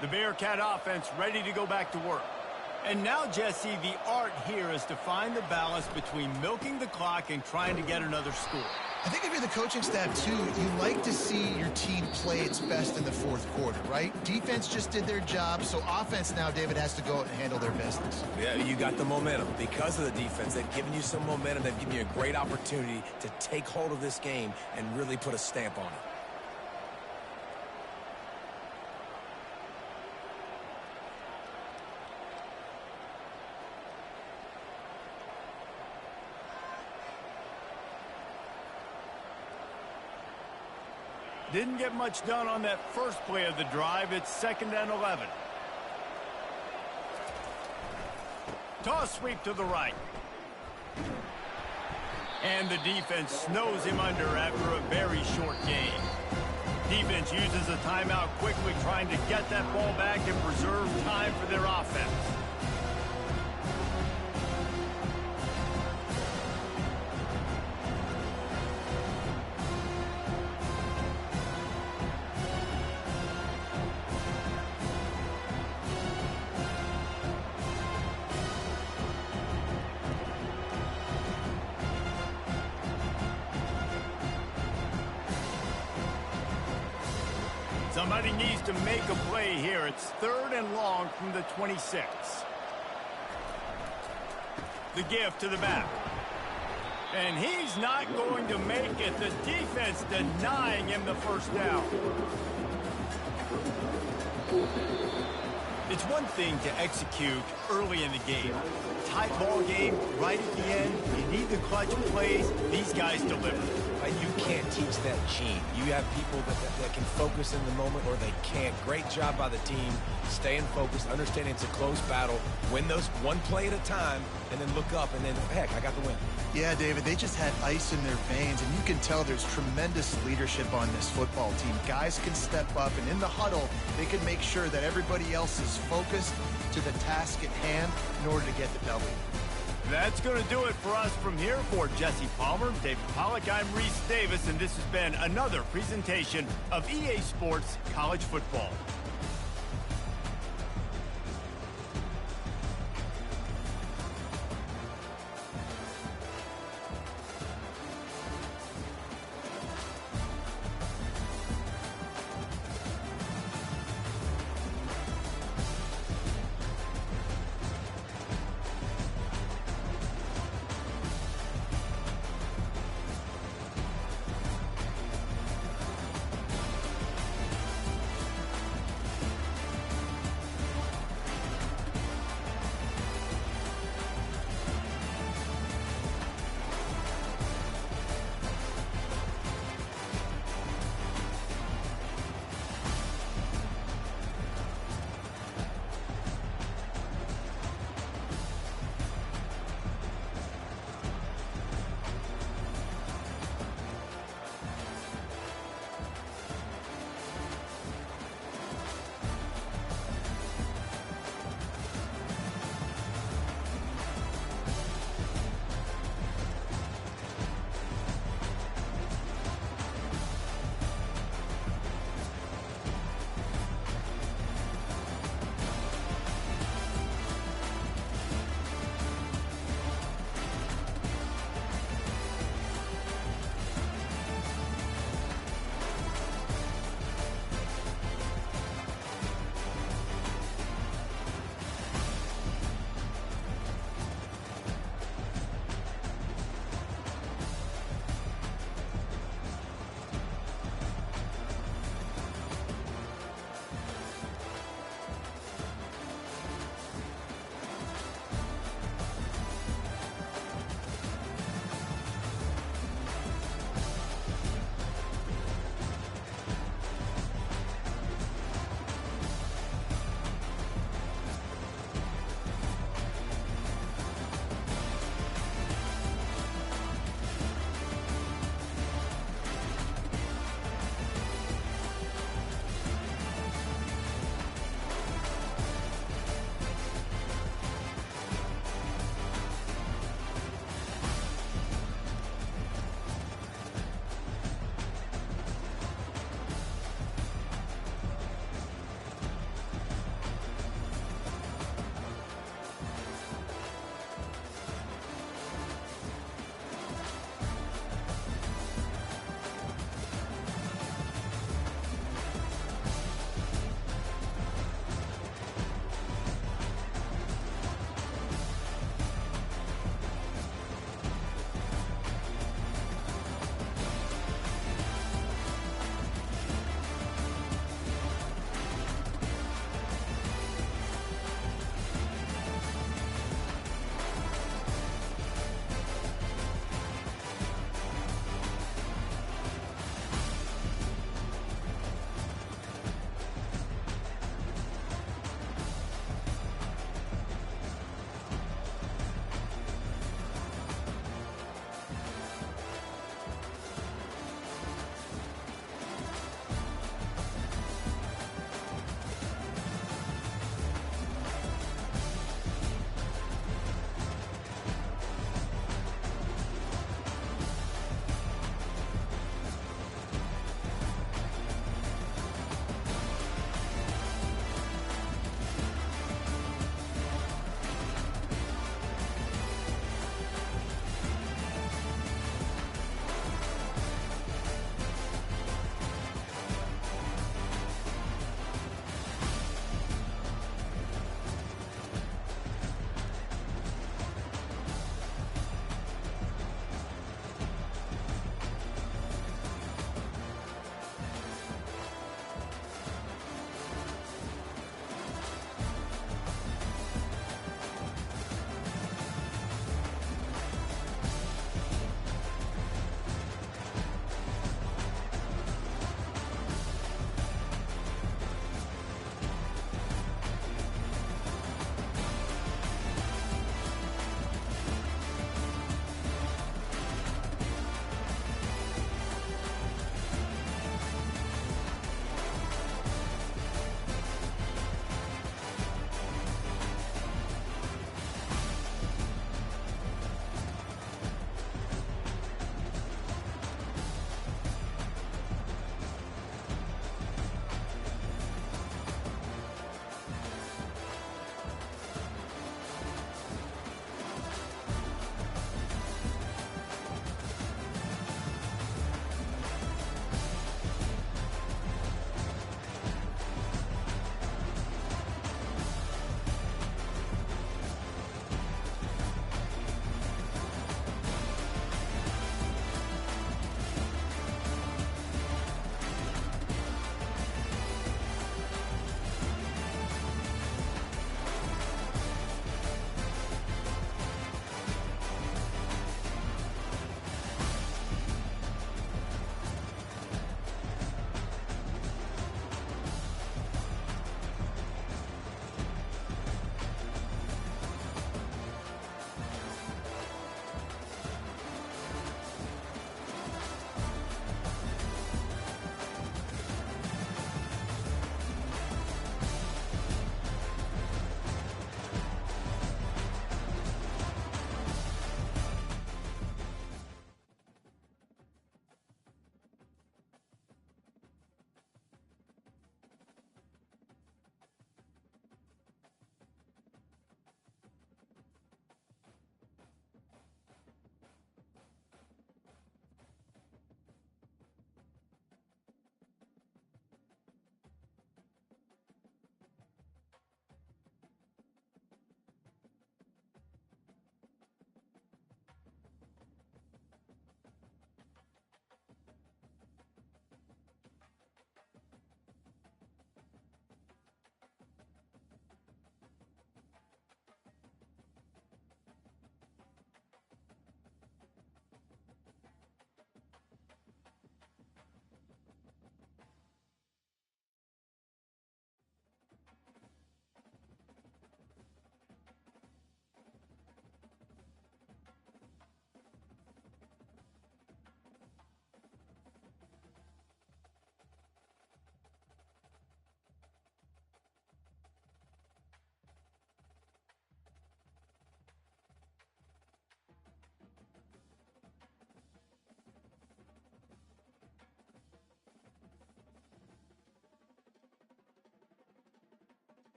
The Bearcat offense ready to go back to work. And now, Jesse, the art here is to find the balance between milking the clock and trying to get another score. I think if you're the coaching staff, too, you like to see your team play its best in the fourth quarter, right? Defense just did their job, so offense now, David, has to go out and handle their business. Yeah, you got the momentum. Because of the defense, they've given you some momentum. They've given you a great opportunity to take hold of this game and really put a stamp on it. Didn't get much done on that first play of the drive. It's 2nd and 11. Toss sweep to the right. And the defense snows him under after a very short gain. Defense uses a timeout quickly, trying to get that ball back and preserve time for their offense. Somebody needs to make a play here. It's 3rd and long from the 26. The give to the back. And he's not going to make it. The defense denying him the first down. It's one thing to execute early in the game. Tight ball game, right at the end. You need the clutch plays. These guys deliver. You can't teach that gene. You have people that can focus in the moment or they can't. Great job by the team, staying focused, understanding it's a close battle, win those one play at a time, and then look up, and then, heck, I got the win. Yeah, David, they just had ice in their veins, and you can tell there's tremendous leadership on this football team. Guys can step up, and in the huddle, they can make sure that everybody else is focused to the task at hand in order to get the W. That's going to do it for us from here. For Jesse Palmer, David Pollack, I'm Reese Davis, and this has been another presentation of EA Sports College Football.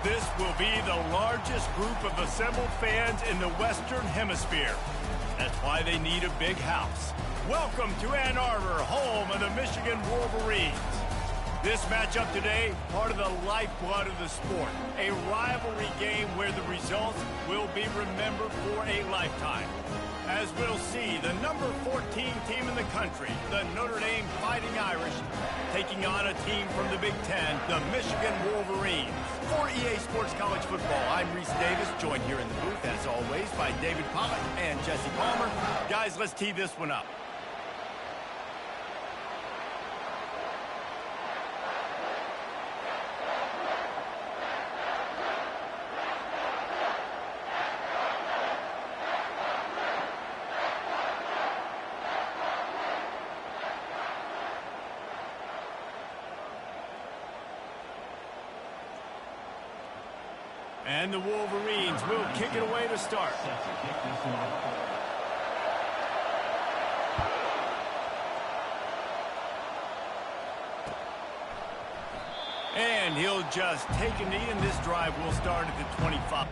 This will be the largest group of assembled fans in the Western Hemisphere. That's why they need a big house. Welcome to Ann Arbor, home of the Michigan Wolverines. This matchup today, part of the lifeblood of the sport. A rivalry game where the results will be remembered for a lifetime. As we'll see, the number 14 team in the country, the Notre Dame Fighting Irish, taking on a team from the Big Ten, the Michigan Wolverines. For EA Sports College Football, I'm Reese Davis, joined here in the booth, as always, by David Pollock and Jesse Palmer. Guys, let's tee this one up. And the Wolverines will kick it away to start. And he'll just take a knee, and this drive will start at the 25.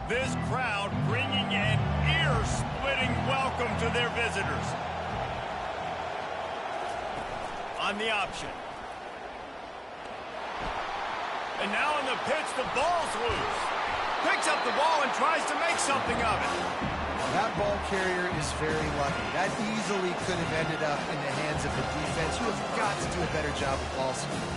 This crowd bringing an ear-splitting welcome to their visitors. On the option. And now in the pitch, the ball's loose. Picks up the ball and tries to make something of it. That ball carrier is very lucky. That easily could have ended up in the hands of the defense. You have got to do a better job with ball speed.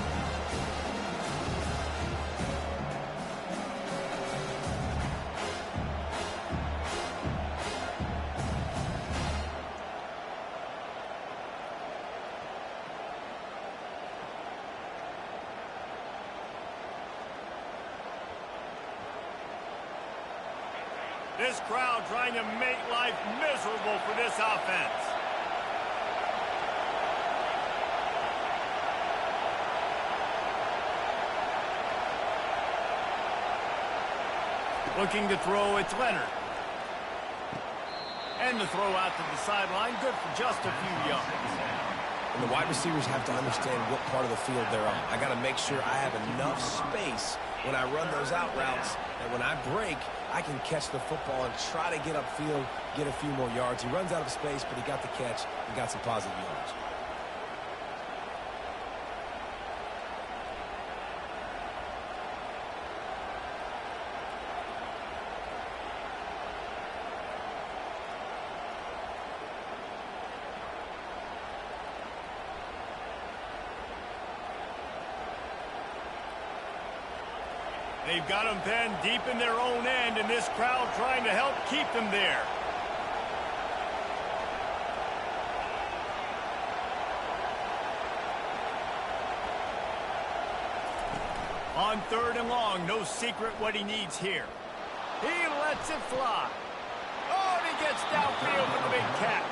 This crowd trying to make life miserable for this offense. Looking to throw, it's Leonard. And the throw out to the sideline, good for just a few yards. And the wide receivers have to understand what part of the field they're on. I got to make sure I have enough space when I run those out routes that when I break, I can catch the football and try to get upfield, get a few more yards. He runs out of space, but he got the catch and got some positive yards. They've got them pinned deep in their own end, and this crowd trying to help keep them there. On 3rd and long, no secret what he needs here. He lets it fly. Oh, and he gets downfield for the big catch.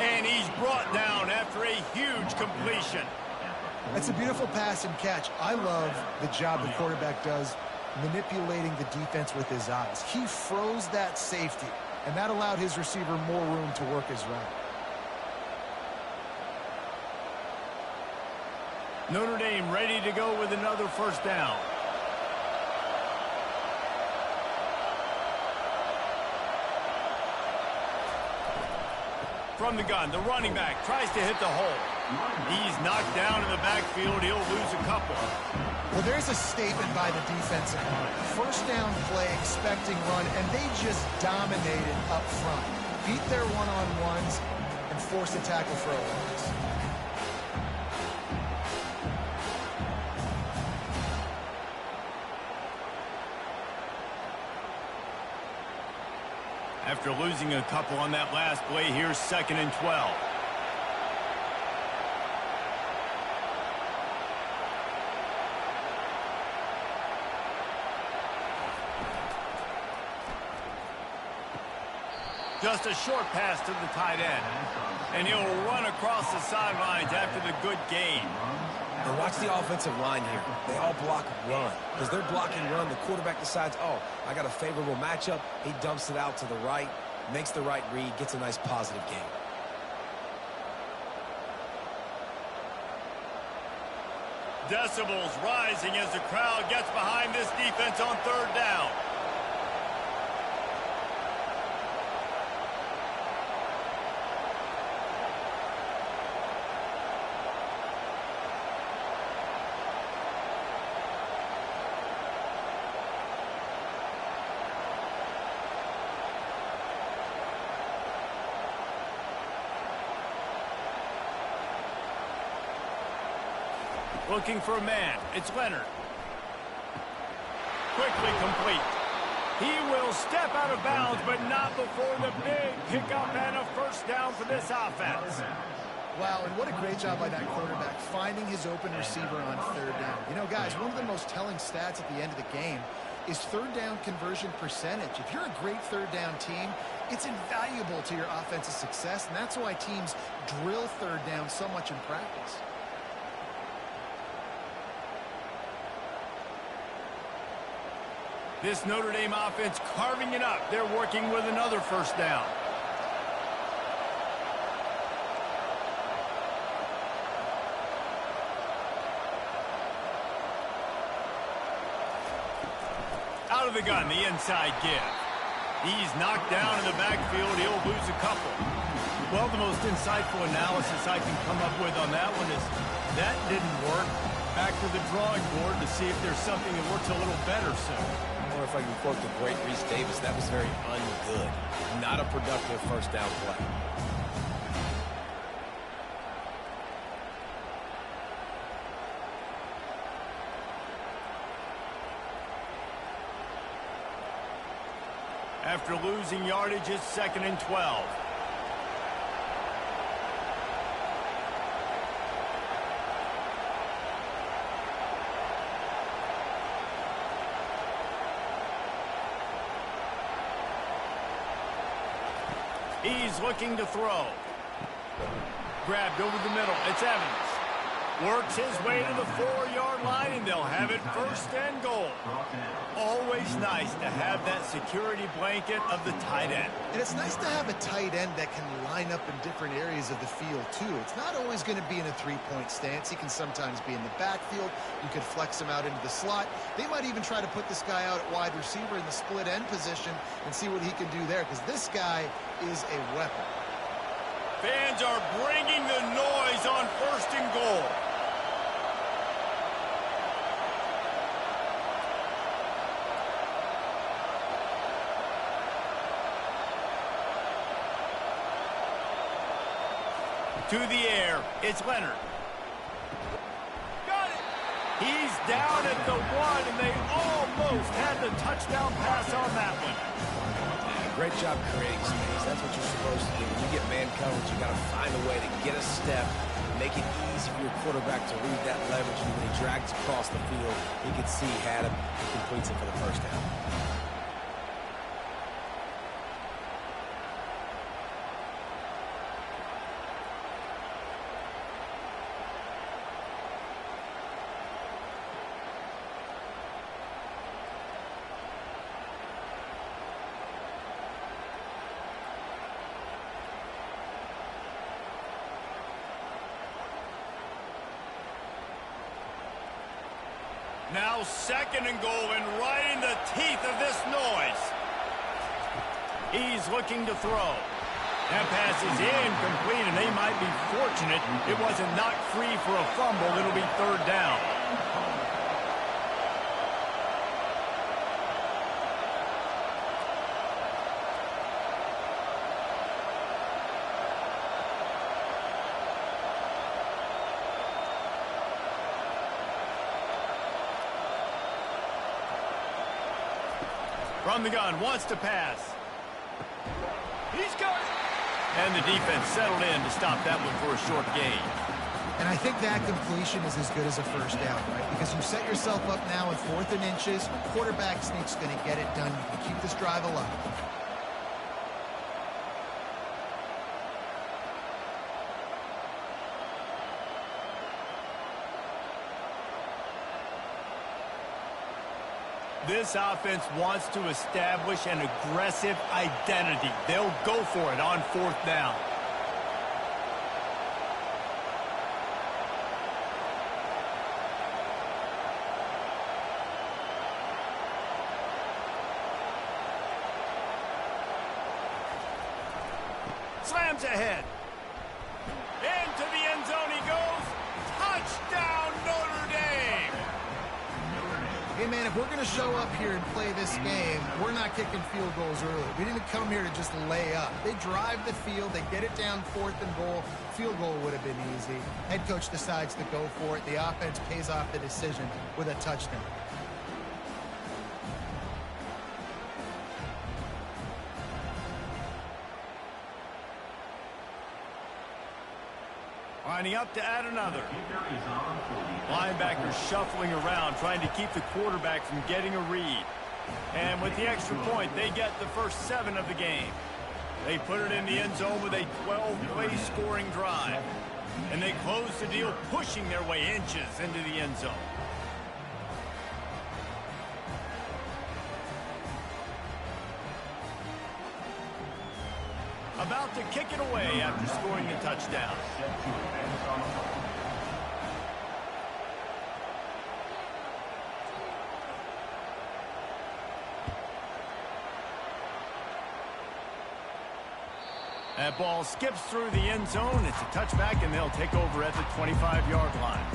And he's brought down after a huge completion. That's a beautiful pass and catch. I love the job the quarterback does manipulating the defense with his eyes. He froze that safety, and that allowed his receiver more room to work his route. Notre Dame ready to go with another first down. From the gun, the running back tries to hit the hole. He's knocked down in the backfield. He'll lose a couple. Well, there's a statement by the defensive line. First down play, expecting run, and they just dominated up front. Beat their one-on-ones and forced a tackle for a loss. After losing a couple on that last play, here's 2nd and 12. Just a short pass to the tight end. And he'll run across the sidelines after the good gain. And watch the offensive line here. They all block run. Because they're blocking run, the quarterback decides, oh, I got a favorable matchup. He dumps it out to the right, makes the right read, gets a nice positive gain. Decibels rising as the crowd gets behind this defense on 3rd down. Looking for a man. It's Leonard. Quickly complete. He will step out of bounds, but not before the big pickup and a first down for this offense. Wow, and what a great job by that quarterback, finding his open receiver on 3rd down. You know, guys, one of the most telling stats at the end of the game is 3rd down conversion percentage. If you're a great 3rd down team, it's invaluable to your offensive success, and that's why teams drill 3rd down so much in practice. This Notre Dame offense carving it up. They're working with another first down. Out Out of the gun, the inside give. He's knocked down in the backfield. He'll lose a couple. Well, the most insightful analysis I can come up with on that one is that didn't work. Back to the drawing board to see if there's something that works a little better soon. Or if I can quote the great Reese Davis, that was very ungood. Not a productive first down play. After losing yardage, it's 2nd and 12. He's looking to throw. Grabbed over the middle. It's Evans. Works his way to the 4-yard line, and they'll have it 1st and goal. Always nice to have that security blanket of the tight end. And it's nice to have a tight end that can line up in different areas of the field, too. It's not always going to be in a three-point stance. He can sometimes be in the backfield. You could flex him out into the slot. They might even try to put this guy out at wide receiver in the split end position and see what he can do there, because this guy is a weapon. Fans are bringing the noise on 1st and goal. To the air, it's Leonard. Got it! He's down at the 1, and they almost had the touchdown pass on that one. Yeah, great job creating space. That's what you're supposed to do. When you get man coverage, you got to find a way to get a step, make it easy for your quarterback to read that leverage, and when he drags across the field, he can see he had him, he completes it for the first down. Now 2nd and goal, and right in the teeth of this noise. He's looking to throw. That pass is incomplete, and they might be fortunate it wasn't knocked free for a fumble. It'll be 3rd down. From the gun, wants to pass. He's got it. And the defense settled in to stop that one for a short gain. And I think that completion is as good as a first down, right? Because you set yourself up now with 4th and inches. Quarterback sneak's going to get it done. You can keep this drive alive. This offense wants to establish an aggressive identity. They'll go for it on 4th down. Slams ahead. Into the end zone he goes. Touchdown, Notre Dame! Hey, man, if we're going to show up here and play this game, we're not kicking field goals early. We didn't come here to just lay up. They drive the field. They get it down 4th and goal. Field goal would have been easy. Head coach decides to go for it. The offense pays off the decision with a touchdown. Lining up to add another. Linebackers shuffling around, trying to keep the quarterback from getting a read. And with the extra point, they get the first 7 of the game. They put it in the end zone with a 12-play scoring drive. And they close the deal, pushing their way inches into the end zone. About to kick it away after scoring the touchdown. That ball skips through the end zone. It's a touchback, and they'll take over at the 25-yard line.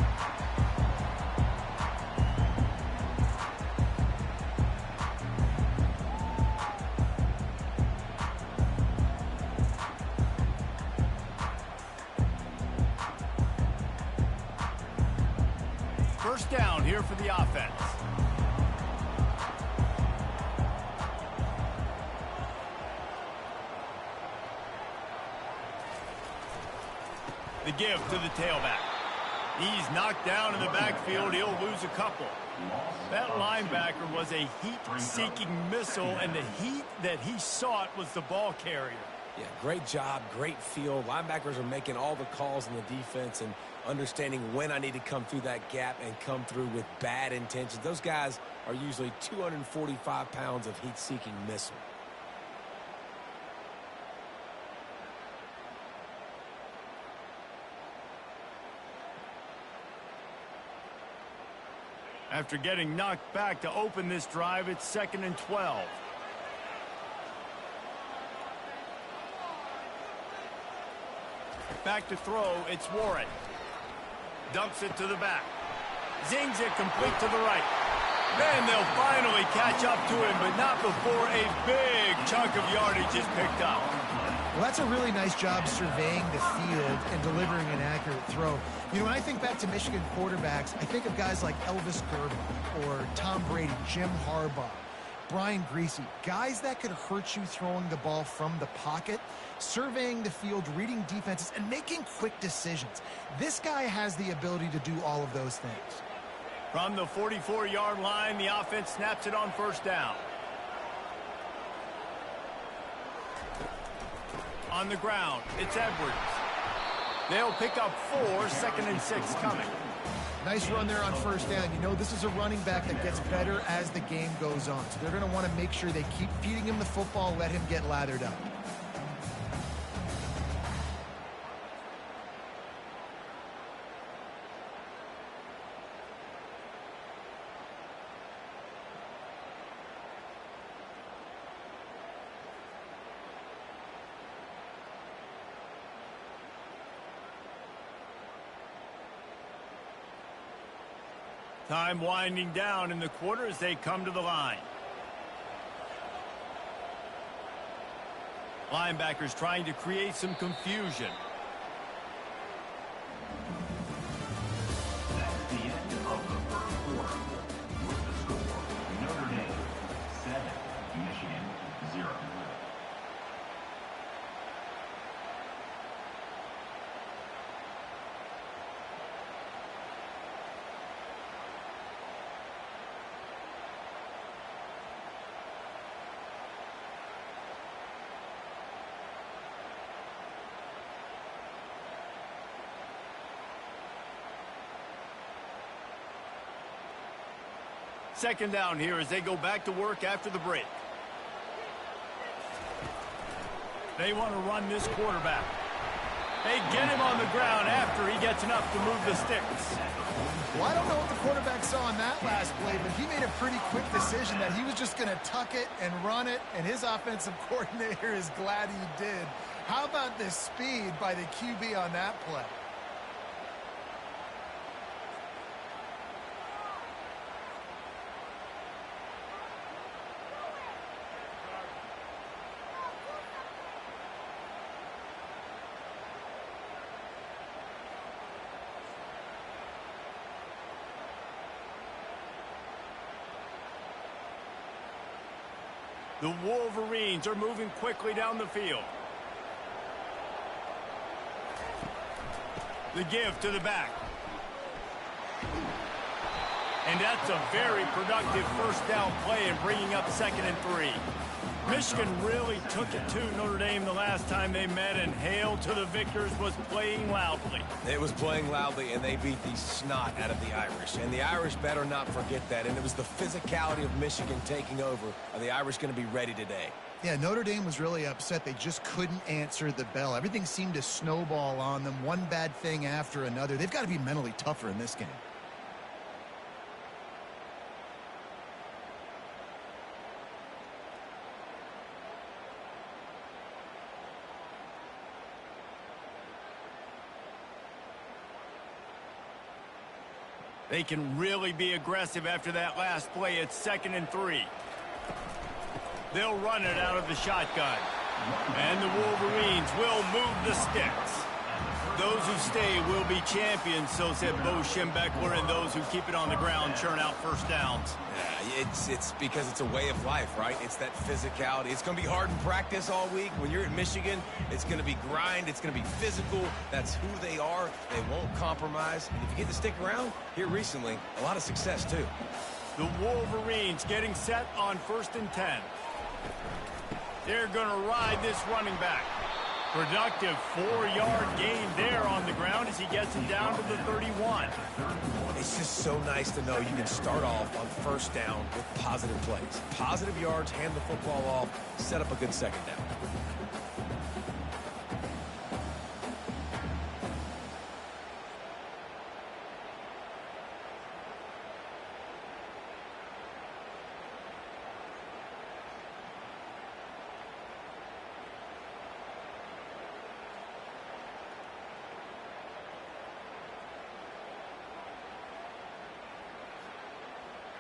First down here for the offense. The give to the tailback. He's knocked down in the backfield. He'll lose a couple. That linebacker was a heat-seeking missile, and the heat that he sought was the ball carrier. Yeah, great job, great feel. Linebackers are making all the calls in the defense and understanding when I need to come through that gap and come through with bad intentions. Those guys are usually 245 pounds of heat-seeking missile. After getting knocked back to open this drive, it's 2nd and 12. Back to throw, it's Warren. Dumps it to the back. Zings it complete to the right. Then they'll finally catch up to him, but not before a big chunk of yardage is picked up. Well, that's a really nice job surveying the field and delivering an accurate throw. You know, when I think back to Michigan quarterbacks, I think of guys like Elvis Grbac or Tom Brady, Jim Harbaugh, Brian Griese, guys that could hurt you throwing the ball from the pocket, surveying the field, reading defenses, and making quick decisions. This guy has the ability to do all of those things. From the 44-yard line, the offense snaps it on first down. On the ground, it's Edwards. They'll pick up 4, 2nd and 6 coming. Nice run there on first down. You know, this is a running back that gets better as the game goes on. So they're going to want to make sure they keep feeding him the football, let him get lathered up. Time winding down in the quarter as they come to the line. Linebackers trying to create some confusion. That's the end of the first quarter. With the score, Notre Dame 7, Michigan 0. Second down here as they go back to work after the break. They want to run this quarterback. They get him on the ground after he gets enough to move the sticks. Well, I don't know what the quarterback saw on that last play, but he made a pretty quick decision that he was just going to tuck it and run it, and his offensive coordinator is glad he did. How about the speed by the QB on that play? The Wolverines are moving quickly down the field. The give to the back. And that's a very productive first down play and bringing up 2nd and 3. Michigan really took it to Notre Dame the last time they met, and Hail to the Victors was playing loudly. It was playing loudly, and they beat the snot out of the Irish. And the Irish better not forget that. And it was the physicality of Michigan taking over. Are the Irish going to be ready today? Yeah, Notre Dame was really upset. They just couldn't answer the bell. Everything seemed to snowball on them, one bad thing after another. They've got to be mentally tougher in this game. They can really be aggressive after that last play. It's 2nd and 3. They'll run it out of the shotgun. And the Wolverines will move the sticks. Those who stay will be champions, so said Bo Schembechler, and those who keep it on the ground churn out first downs. Yeah, it's because it's a way of life, right? It's that physicality. It's going to be hard in practice all week. When you're at Michigan, it's going to be grind. It's going to be physical. That's who they are. They won't compromise. And if you get to stick around, here recently, a lot of success, too. The Wolverines getting set on 1st and 10. They're going to ride this running back. Productive 4-yard gain there on the ground as he gets it down to the 31. It's just so nice to know you can start off on 1st down with positive plays. Positive yards, hand the football off, set up a good 2nd down.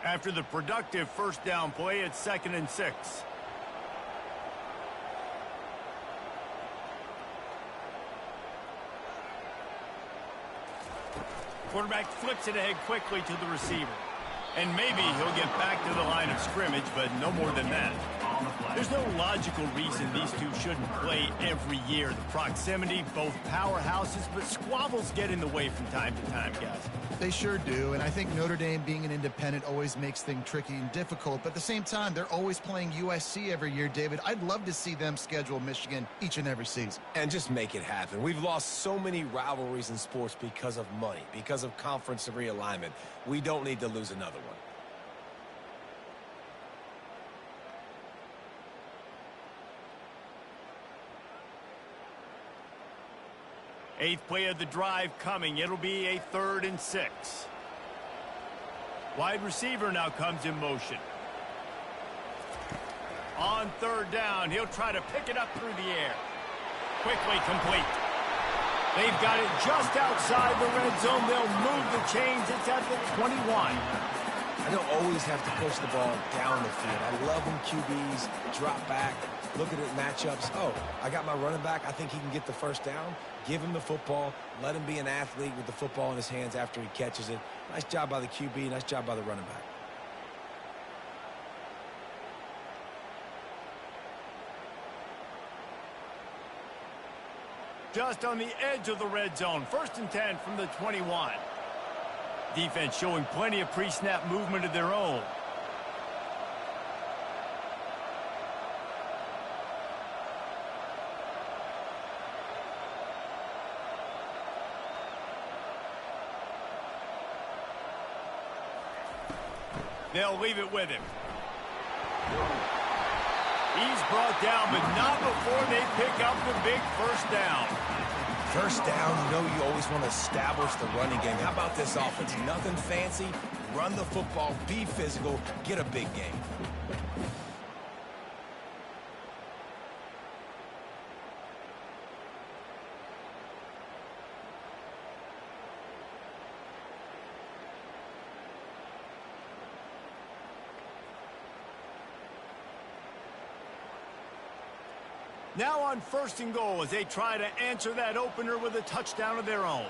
After the productive 1st down play, it's 2nd and 6. Quarterback flips it ahead quickly to the receiver. And maybe he'll get back to the line of scrimmage, but no more than that. There's no logical reason these two shouldn't play every year. The proximity, both powerhouses, but squabbles get in the way from time to time, guys. They sure do, and I think Notre Dame being an independent always makes things tricky and difficult, but at the same time, they're always playing USC every year, David. I'd love to see them schedule Michigan each and every season. And just make it happen. We've lost so many rivalries in sports because of money, because of conference realignment. We don't need to lose another one. Eighth play of the drive coming. It'll be a 3rd and 6. Wide receiver now comes in motion. On 3rd down, he'll try to pick it up through the air. Quickly complete. They've got it just outside the red zone. They'll move the chains. It's at the 21. I don't always have to push the ball down the field. I love when QBs drop back, look at it matchups. Oh, I got my running back. I think he can get the 1st down. Give him the football. Let him be an athlete with the football in his hands after he catches it. Nice job by the QB. Nice job by the running back. Just on the edge of the red zone. 1st and 10 from the 21. Defense showing plenty of pre-snap movement of their own. They'll leave it with him. He's brought down, but not before they pick up the big 1st down. 1st down, you know you always want to establish the running game. How about this offense? Nothing fancy. Run the football, be physical, get a big game. Now on 1st and goal as they try to answer that opener with a touchdown of their own.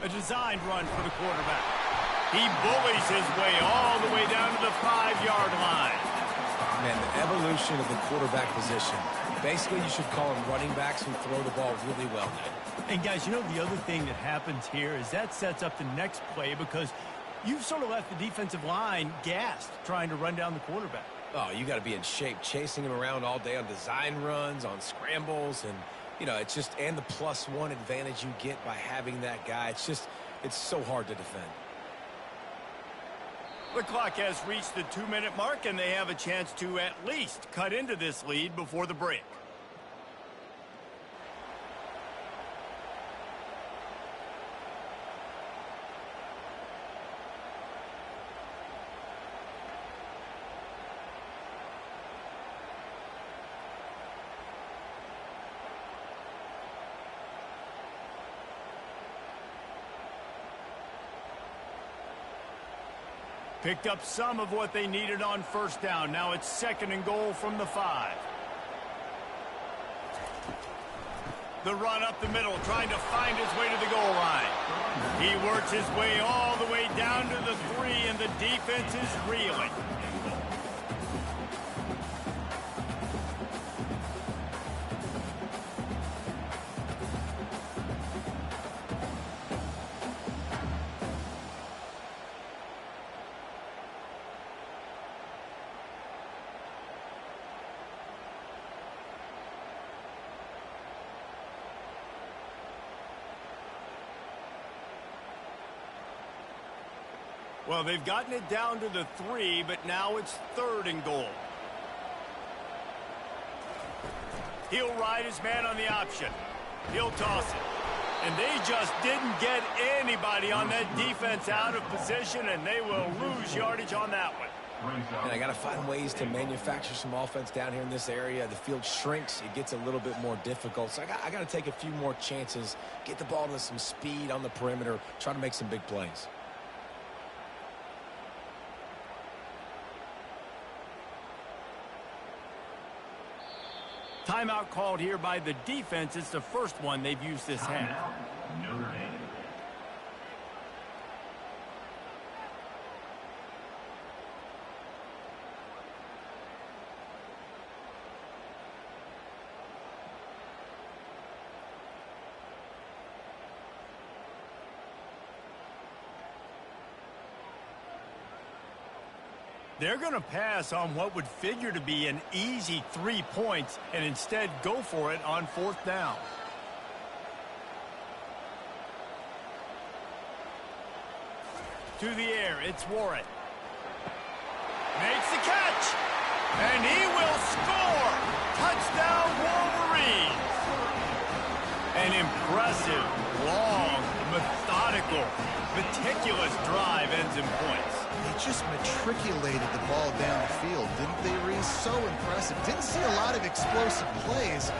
A designed run for the quarterback. He bullies his way all the way down to the 5-yard line. Man, the evolution of the quarterback position. Basically, you should call them running backs who throw the ball really well now. And guys, you know the other thing that happens here is that sets up the next play because you've sort of left the defensive line gassed trying to run down the quarterback. Oh, you got to be in shape, chasing him around all day on design runs, on scrambles, and, you know, it's just, and the +1 advantage you get by having that guy. It's just, it's so hard to defend. The clock has reached the 2-minute mark, and they have a chance to at least cut into this lead before the break. Picked up some of what they needed on first down. Now it's 2nd and goal from the 5. The run up the middle, trying to find his way to the goal line. He works his way all the way down to the 3, and the defense is reeling. Well, they've gotten it down to the 3, but now it's 3rd and goal. He'll ride his man on the option. He'll toss it. And they just didn't get anybody on that defense out of position, and they will lose yardage on that one. And I got to find ways to manufacture some offense down here in this area. The field shrinks. It gets a little bit more difficult. So I got to take a few more chances, get the ball to some speed on the perimeter, try to make some big plays. Timeout called here by the defense. It's the first one they've used this half. Notre Dame. They're going to pass on what would figure to be an easy 3 points and instead go for it on 4th down. To the air, it's Warren. Makes the catch, and he will score. Touchdown, Wolverines. An impressive, long, methodical, meticulous drive ends in points. They just matriculated the ball down the field, didn't they, Reese? So impressive. Didn't see a lot of explosive plays,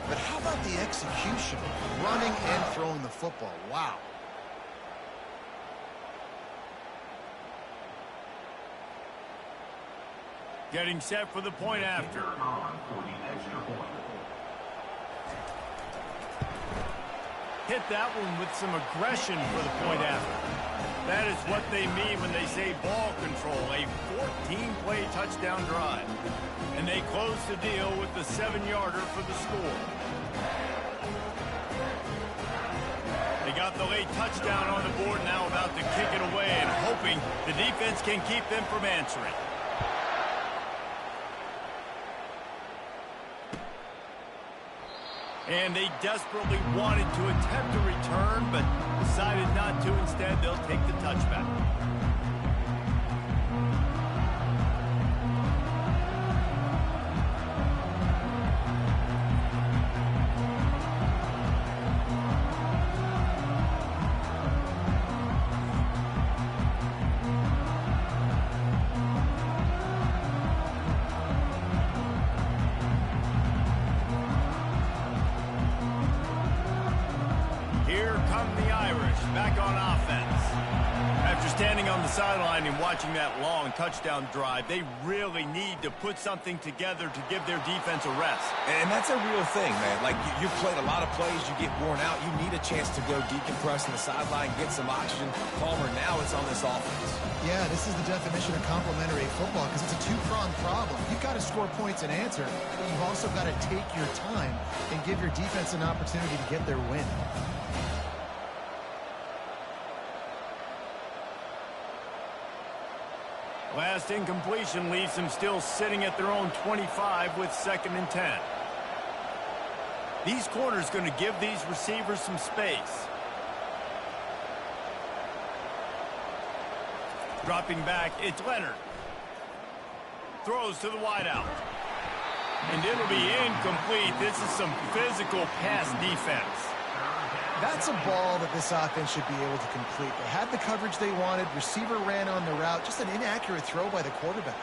but how about the execution? Running and throwing the football. Wow. Getting set for the point after. On for the extra point. Hit that one with some aggression for the point after. That is what they mean when they say ball control, a 14-play touchdown drive. And they close the deal with the 7-yarder for the score. They got the late touchdown on the board, now about to kick it away and hoping the defense can keep them from answering. And they desperately wanted to attempt a return, but decided not to. Instead, they'll take the touchback. Sideline and watching that long touchdown drive, they really need to put something together to give their defense a rest. And that's a real thing, man. Like, you've played a lot of plays, you get worn out, you need a chance to go decompress in the sideline, get some oxygen. Palmer, now it's on this offense. Yeah, this is the definition of complementary football because it's a two-pronged problem. You've got to score points and answer, but you've also got to take your time and give your defense an opportunity to get their win. Last incompletion leaves them still sitting at their own 25 with 2nd and 10. These corners going to give these receivers some space. Dropping back, it's Leonard. Throws to the wideout. And it'll be incomplete. This is some physical pass defense. That's a ball that this offense should be able to complete. They had the coverage they wanted. Receiver ran on the route. Just an inaccurate throw by the quarterback.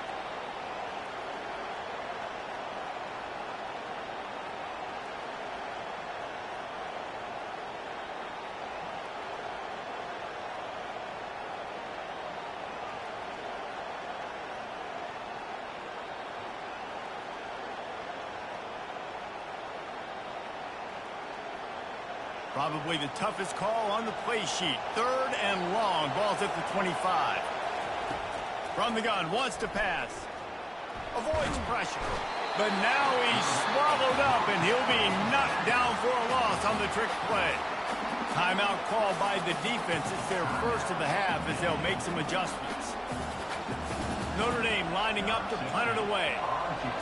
Probably the toughest call on the play sheet. 3rd and long. Ball's at the 25. From the gun, wants to pass. Avoids pressure. But now he's swallowed up, and he'll be knocked down for a loss on the trick play. Timeout called by the defense. It's their first of the half as they'll make some adjustments. Notre Dame lining up to punt it away.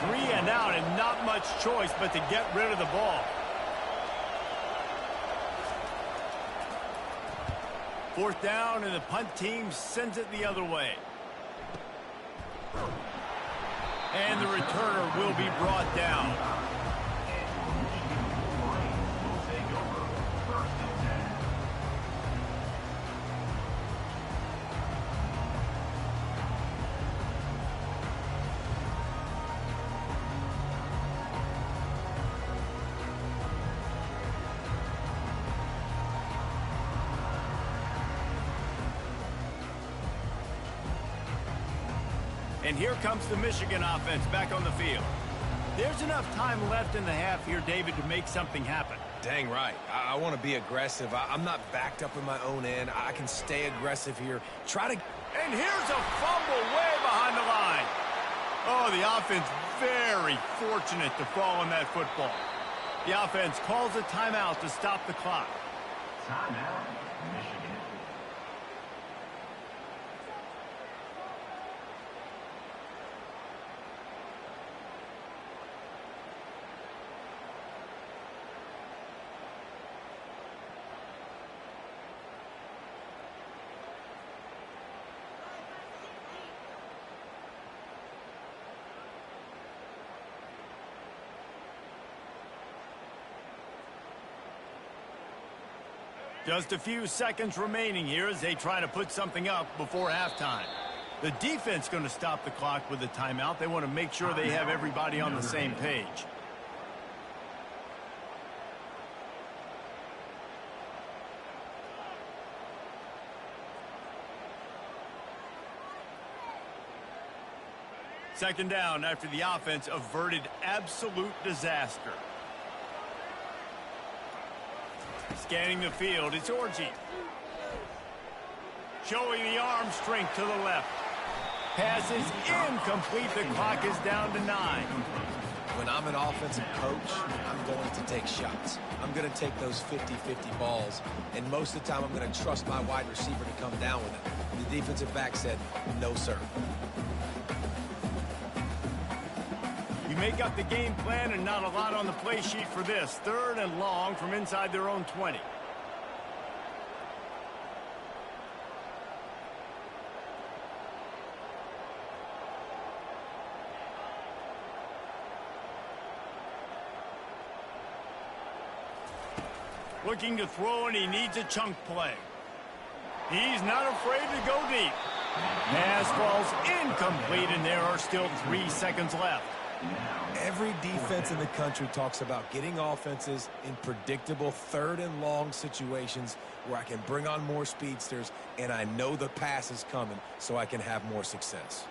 3 and out, and not much choice but to get rid of the ball. 4th down, and the punt team sends it the other way. And the returner will be brought down. And here comes the Michigan offense back on the field. There's enough time left in the half here, David, to make something happen. Dang right. I want to be aggressive. I'm not backed up in my own end. I can stay aggressive here. And here's a fumble way behind the line. Oh, the offense very fortunate to fall on that football. The offense calls a timeout to stop the clock. Timeout, Michigan. Just a few seconds remaining here as they try to put something up before halftime. The defense going to stop the clock with a timeout. They want to make sure they have everybody on the same page. Second down after the offense averted absolute disaster. Scanning the field, it's Orji. Showing the arm strength to the left. Pass is incomplete. The clock is down to 9. When I'm an offensive coach, I'm going to take shots. I'm going to take those 50-50 balls, and most of the time I'm going to trust my wide receiver to come down with it. The defensive back said, no, sir. You make up the game plan and not a lot on the play sheet for this. 3rd and long from inside their own 20. Looking to throw, and he needs a chunk play. He's not afraid to go deep. Pass falls incomplete, and there are still 3 seconds left. Every defense in the country talks about getting offenses in predictable 3rd and long situations where I can bring on more speedsters and I know the pass is coming so I can have more success.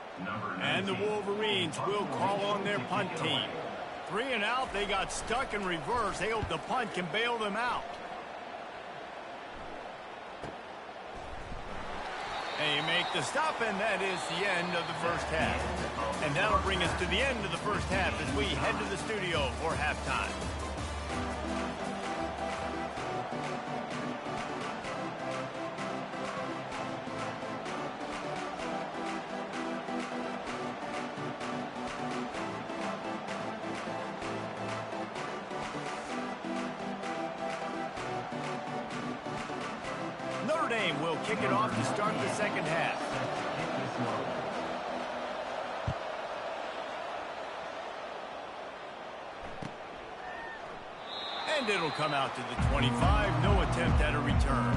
And the Wolverines will call on their punt team. 3 and out, they got stuck in reverse. They hope the punt can bail them out. They make the stop, and that is the end of the first half. And that'll bring us to the end of the first half as we head to the studio for halftime. Notre Dame will kick it off to start the second half. And it'll come out to the 25. No attempt at a return.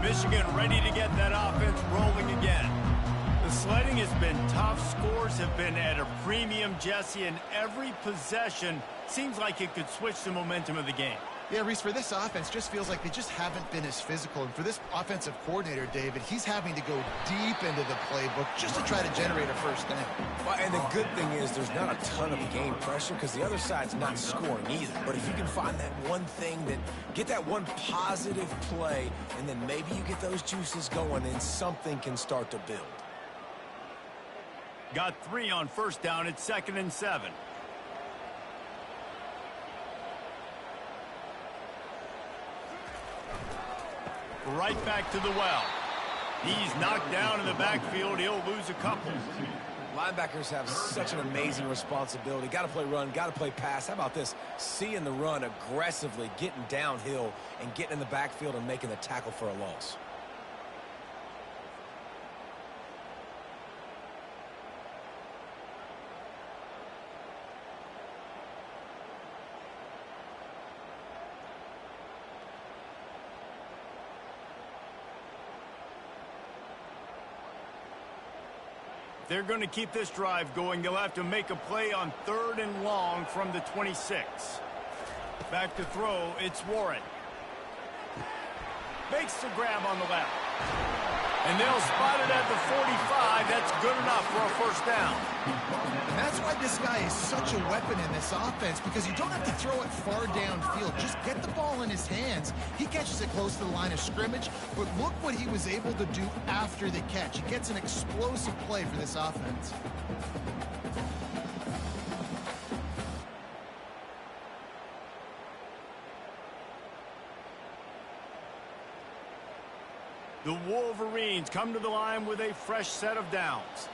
Michigan ready to get that offense rolling again. The sledding has been tough. Scores have been at a premium, Jesse, and every possession seems like it could switch the momentum of the game. Yeah, Reese, for this offense, just feels like they just haven't been as physical. And for this offensive coordinator, David, he's having to go deep into the playbook just to try to generate a first down. Well, and the good thing is there's not a ton of game pressure because the other side's not scoring either. But if you can find that one thing, that get that one positive play, and then maybe you get those juices going, and something can start to build. Got 3 on first down. It's 2nd and 7. Right back to the well. He's knocked down in the backfield. He'll lose a couple. Linebackers have such an amazing responsibility. Got to play run, got to play pass. How about this? Seeing the run aggressively, getting downhill, and getting in the backfield and making the tackle for a loss. They're going to keep this drive going. They'll have to make a play on 3rd and long from the 26. Back to throw, it's Warren. Makes the grab on the left. And they'll spot it at the 45. That's good enough for a first down. And that's why this guy is such a weapon in this offense, because you don't have to throw it far downfield. Just get the ball in his hands. He catches it close to the line of scrimmage, but look what he was able to do after the catch. He gets an explosive play for this offense. The Wolverines come to the line with a fresh set of downs.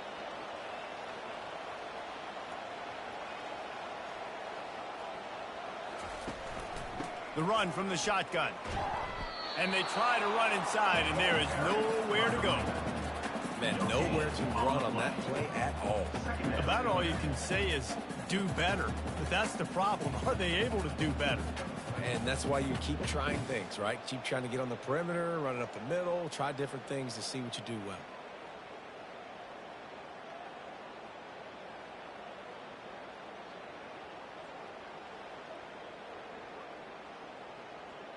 The run from the shotgun. And they try to run inside, and there is nowhere to go. Man, nowhere to run on that play at all. About all you can say is do better. But that's the problem. Are they able to do better? And that's why you keep trying things, right? Keep trying to get on the perimeter, run it up the middle, try different things to see what you do well.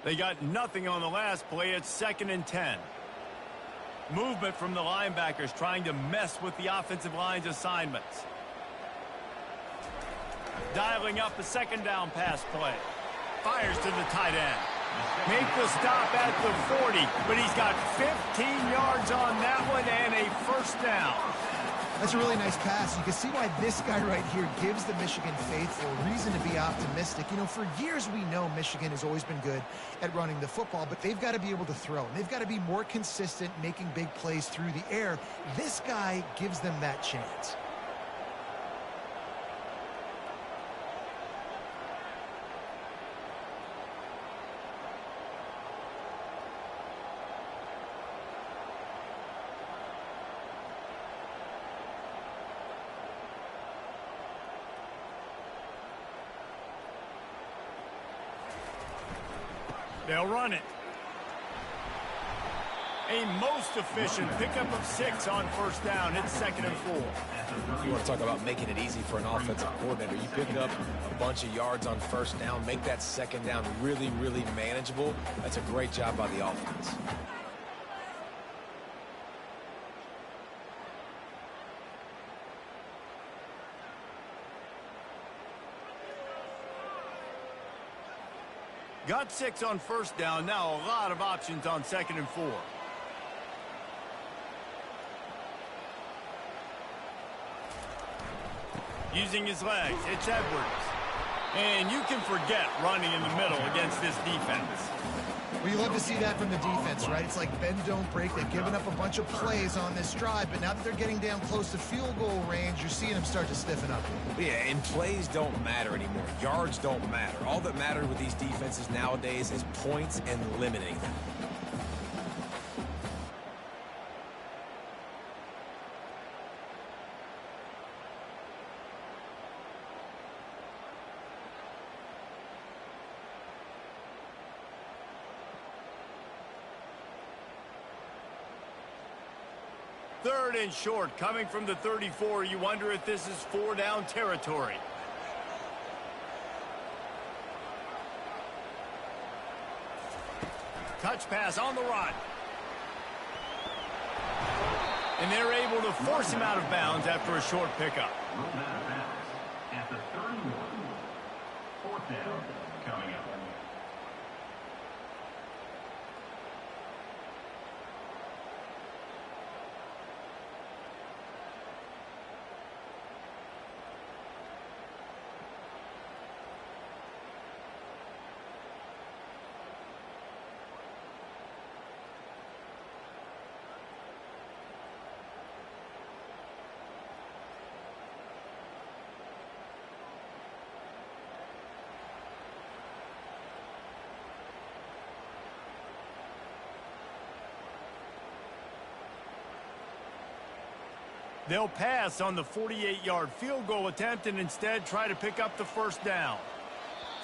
They got nothing on the last play. It's 2nd and 10. Movement from the linebackers trying to mess with the offensive line's assignments. Dialing up the 2nd down pass play. Fires to the tight end. Make the stop at the 40, but he's got 15 yards on that one and a first down. That's a really nice pass. You can see why this guy right here gives the Michigan faithful reason to be optimistic. You know, for years we know Michigan has always been good at running the football, but they've got to be able to throw. They've got to be more consistent making big plays through the air. This guy gives them that chance. They'll run it. A most efficient pickup of 6 on first down. It's 2nd and 4. You want to talk about making it easy for an offensive coordinator. You pick up a bunch of yards on first down, make that 2nd down really, really manageable. That's a great job by the offense. Got 6 on first down. Now a lot of options on 2nd and 4. Using his legs, it's Edwards. And you can forget running in the middle against this defense. Well, you love to see that from the defense, right? It's like bend, don't break. They've given up a bunch of plays on this drive, but now that they're getting down close to field goal range, you're seeing them start to stiffen up. Yeah, and plays don't matter anymore. Yards don't matter. All that matters with these defenses nowadays is points and limiting them. Third and short, coming from the 34. You wonder if this is 4-down territory. touch pass on the run. And they're able to force him out of bounds after a short pickup. Ruled out of bounds at the 31. Fourth down coming up. They'll pass on the 48-yard field goal attempt and instead try to pick up the first down.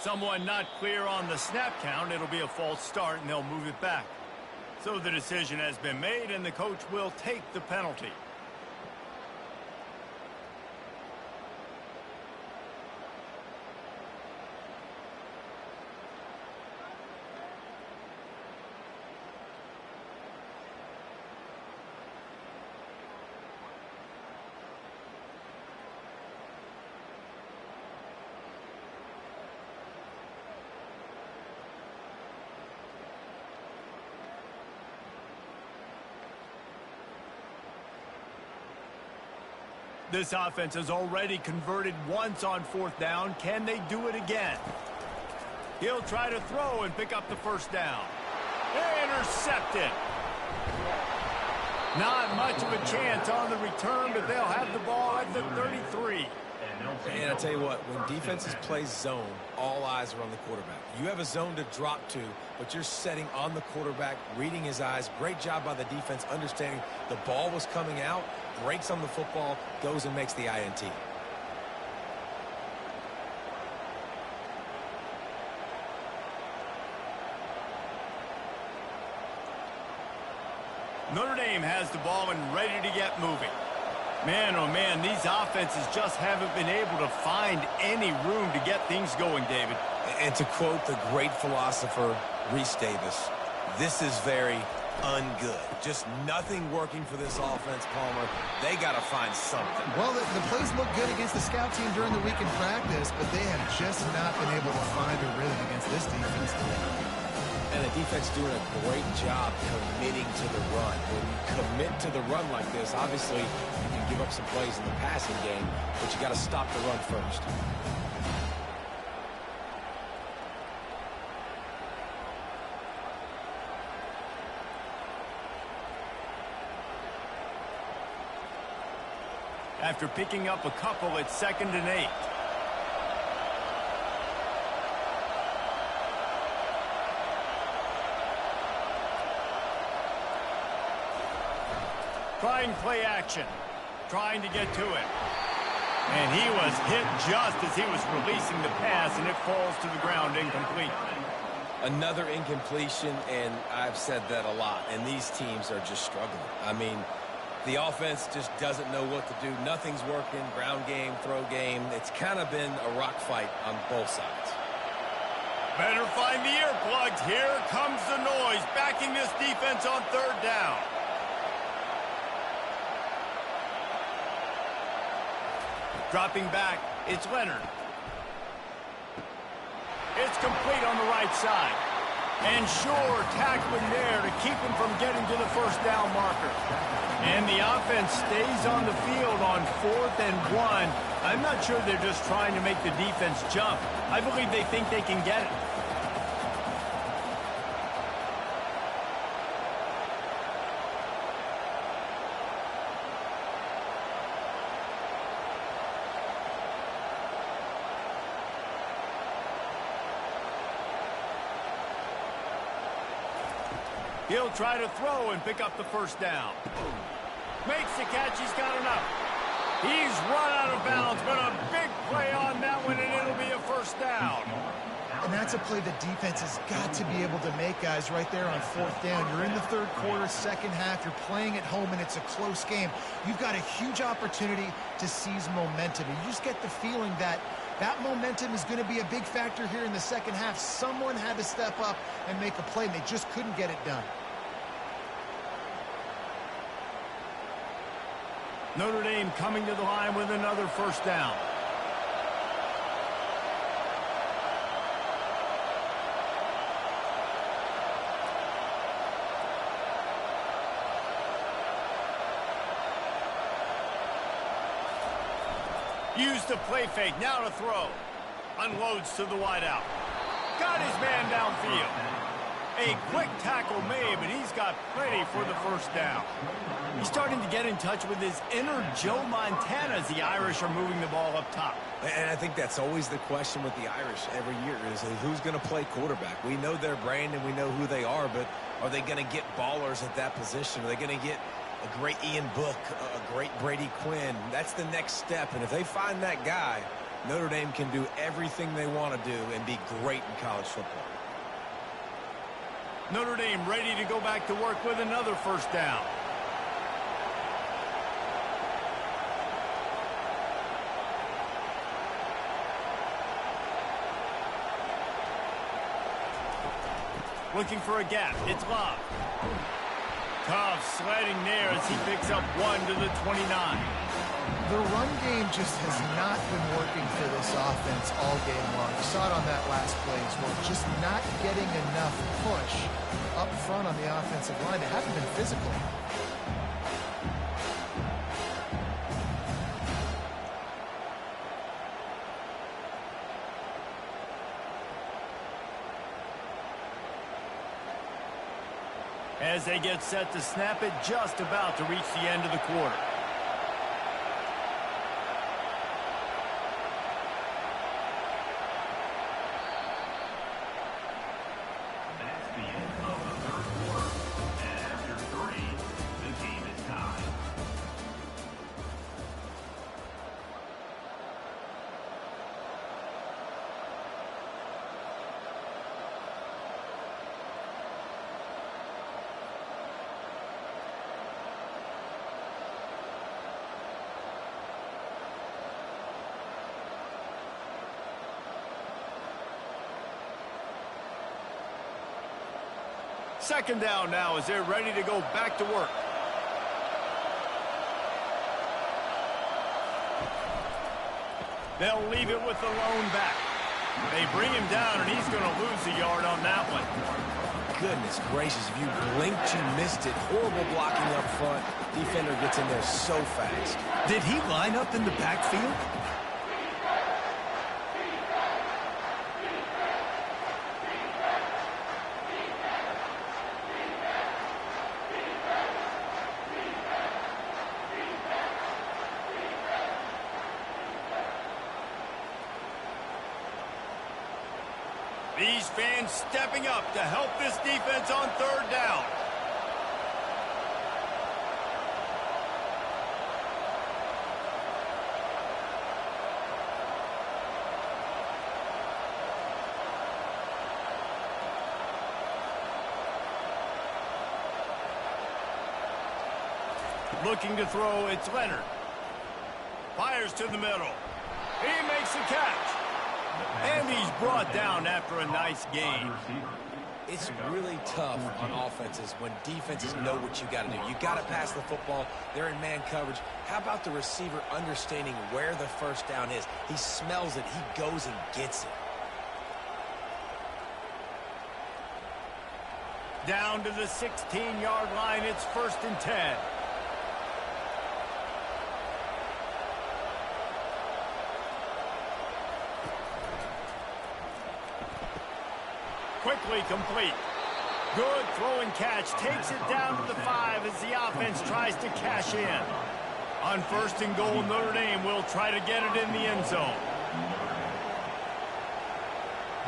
Someone not clear on the snap count. It'll be a false start, and they'll move it back. So the decision has been made, and the coach will take the penalty. This offense has already converted once on fourth down. Can they do it again? He'll try to throw and pick up the first down. Intercepted. Not much of a chance on the return, but they'll have the ball at the 33. And I tell you what, when defenses play zone, all eyes are on the quarterback. You have a zone to drop to, but you're setting on the quarterback, reading his eyes. Great job by the defense, understanding the ball was coming out, breaks on the football, goes and makes the INT. Notre Dame has the ball and ready to get moving. Man, oh man, these offenses just haven't been able to find any room to get things going, David. And to quote the great philosopher, Reese Davis, this is very ungood. Just nothing working for this offense, Palmer. They got to find something. Well, the plays look good against the scout team during the week in practice, but they have just not been able to find a rhythm against this defense today. And the defense doing a great job committing to the run. When you commit to the run like this, obviously you can give up some plays in the passing game, but you got to stop the run first. After picking up a couple, it's 2nd and 8. Trying play action. Trying to get to it. And he was hit just as he was releasing the pass, and it falls to the ground incomplete. Another incompletion, and I've said that a lot, and these teams are just struggling. I mean, the offense just doesn't know what to do. Nothing's working. Ground game, throw game. It's kind of been a rock fight on both sides. Better find the earplugs. Here comes the noise, backing this defense on 3rd down. Dropping back, it's Leonard. It's complete on the right side. And sure, tackling there to keep him from getting to the first down marker. And the offense stays on the field on 4th and 1. I'm not sure they're just trying to make the defense jump. I believe they think they can get it. He'll try to throw and pick up the first down. Makes the catch. He's got enough. He's run out of bounds, but a big play on that one, and it'll be a first down. And that's That's a play the defense has got to be able to make, guys, right there on fourth down. You're in the third quarter, second half. You're playing at home, and it's a close game. You've got a huge opportunity to seize momentum. You just get the feeling that that momentum is going to be a big factor here in the second half. Someone had to step up and make a play, and they just couldn't get it done. Notre Dame coming to the line with another first down. Used the play fake, now to throw. Unloads to the wideout. Got his man downfield. A quick tackle made, but he's got plenty for the first down. He's starting to get in touch with his inner Joe Montana as the Irish are moving the ball up top. And I think that's always the question with the Irish every year is who's going to play quarterback. We know their brand and we know who they are, but are they going to get ballers at that position? Are they going to get a great Ian Book, a great Brady Quinn? That's the next step, and if they find that guy, Notre Dame can do everything they want to do and be great in college football. Notre Dame ready to go back to work with another first down. Looking for a gap. It's Love. Tough sledding there as he picks up 1 to the 29. The run game just has not been working for this offense all game long. You saw it on that last play as well. Just not getting enough push up front on the offensive line. They haven't been physical. As they get set to snap it, just about to reach the end of the quarter. That's the end of the third quarter. And after 3, the game is tied. Second down now as they're ready to go back to work. They'll leave it with the lone back. They bring him down, and he's going to lose a yard on that one. Goodness gracious, if you blinked, you missed it. Horrible blocking up front. Defender gets in there so fast. Did he line up in the backfield? These fans stepping up to help this defense on third down. Looking to throw, it's Leonard. Fires to the middle. He makes the catch. And he's brought down after a nice game. It's really tough on offenses when defenses know what you got to do. You got to pass the football. They're in man coverage. How about the receiver understanding where the first down is? He smells it. He goes and gets it. Down to the 16-yard line. It's 1st and 10. Quickly complete. Good throw and catch. Takes it down to the 5 as the offense tries to cash in. On 1st and goal, Notre Dame will try to get it in the end zone.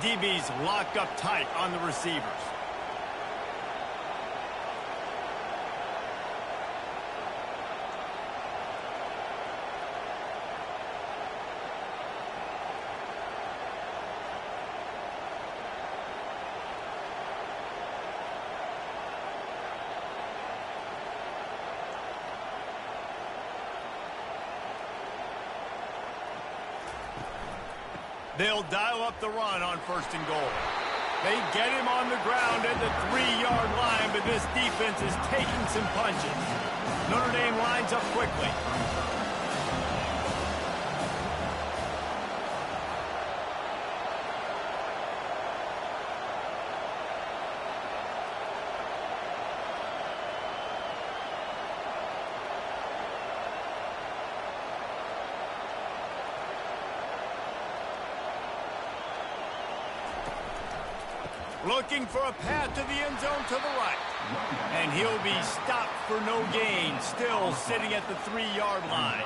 DB's locked up tight on the receivers. They'll dial up the run on 1st and goal. They get him on the ground at the 3-yard line, but this defense is taking some punches. Notre Dame lines up quickly. Looking for a path to the end zone to the right. And he'll be stopped for no gain, still sitting at the 3-yard line.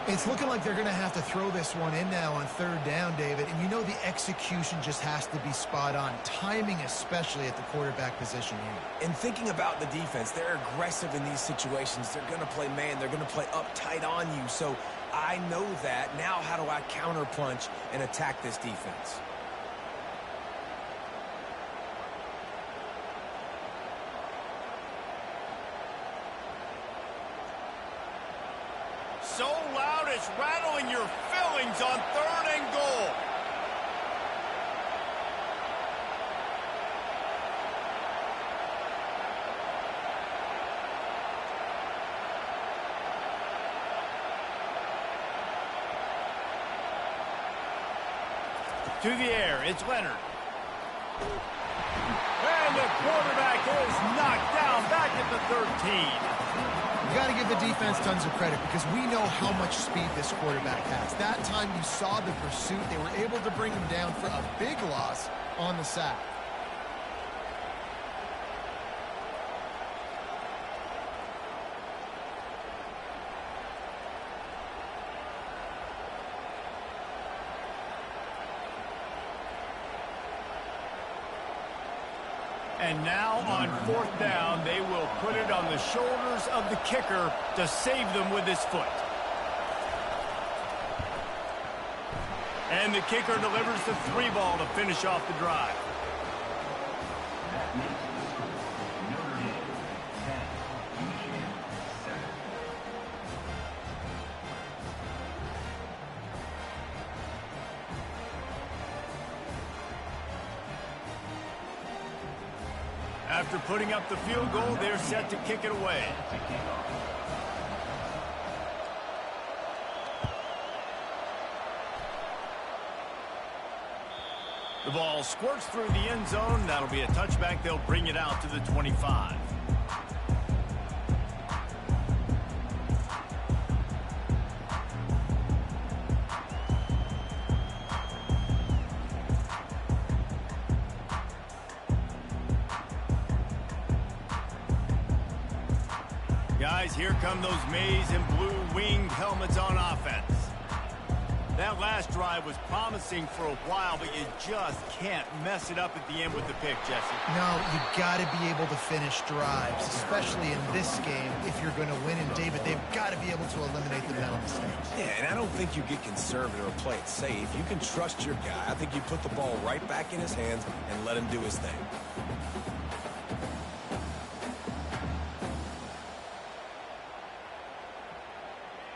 It's looking like they're going to have to throw this one in now on 3rd down, David. And you know the execution just has to be spot on. Timing especially at the quarterback position here. And thinking about the defense, they're aggressive in these situations. They're going to play man. They're going to play up tight on you. So I know that. Now how do I counterpunch and attack this defense? So loud it's rattling your fillings on 3rd and goal. To the air, it's Leonard. And the quarterback is knocked down back at the 13. You got to give the defense tons of credit because we know how much speed this quarterback has. That time you saw the pursuit. They were able to bring him down for a big loss on the sack. And now on 4th down, they will put it on the shoulders of the kicker to save them with his foot. And the kicker delivers the 3 ball to finish off the drive. That makes the score Notre Dame 10, Michigan 7. After putting up the field goal, they're set to kick it away. The ball squirts through the end zone. That'll be a touchback. They'll bring it out to the 25. Guys, here come those maize and blue winged helmets on offense. That last drive was promising for a while, but you just can't mess it up at the end with the pick, Jesse. No, you got to be able to finish drives, especially in this game if you're going to win. And, David, they've got to be able to eliminate the mental mistakes. Yeah, and I don't think you get conservative or play it safe. You can trust your guy. I think you put the ball right back in his hands and let him do his thing.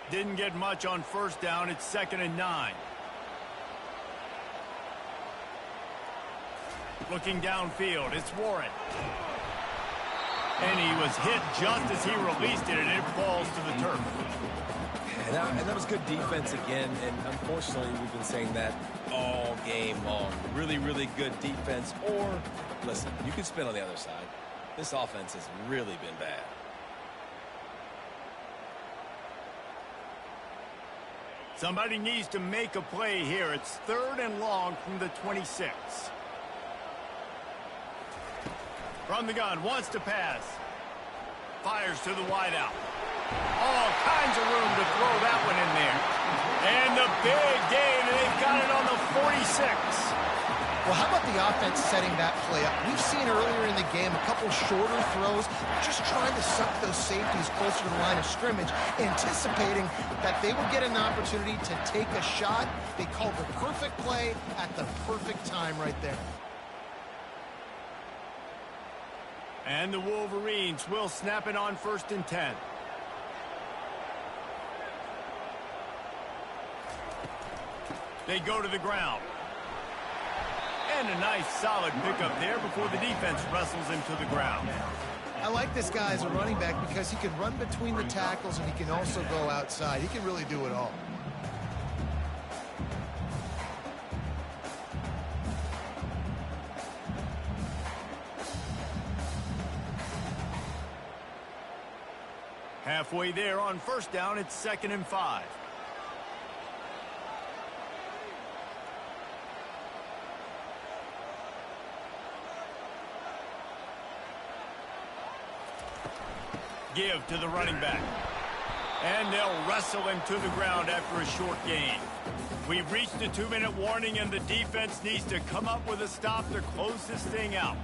Didn't get much on 1st down. It's 2nd and 9. Looking downfield, it's Warren. And he was hit just as he released it, and it falls to the turf. And that was good defense again, and unfortunately we've been saying that all game long. Really, really good defense. Or, listen, you can spin on the other side. This offense has really been bad. Somebody needs to make a play here. It's 3rd and long from the 26. From the gun, wants to pass. Fires to the wideout. All kinds of room to throw that one in there. And the big gain, and they've got it on the 46. Well, how about the offense setting that play up? We've seen earlier in the game a couple shorter throws, just trying to suck those safeties closer to the line of scrimmage, anticipating that they would get an opportunity to take a shot. They called the perfect play at the perfect time right there. And the Wolverines will snap it on 1st and 10. They go to the ground. And a nice solid pickup there before the defense wrestles him to the ground. I like this guy as a running back because he can run between the tackles and he can also go outside. He can really do it all. Halfway there on first down, it's 2nd and 5. Give to the running back. And they'll wrestle him to the ground after a short gain. We've reached the 2-minute warning, and the defense needs to come up with a stop to close this thing out.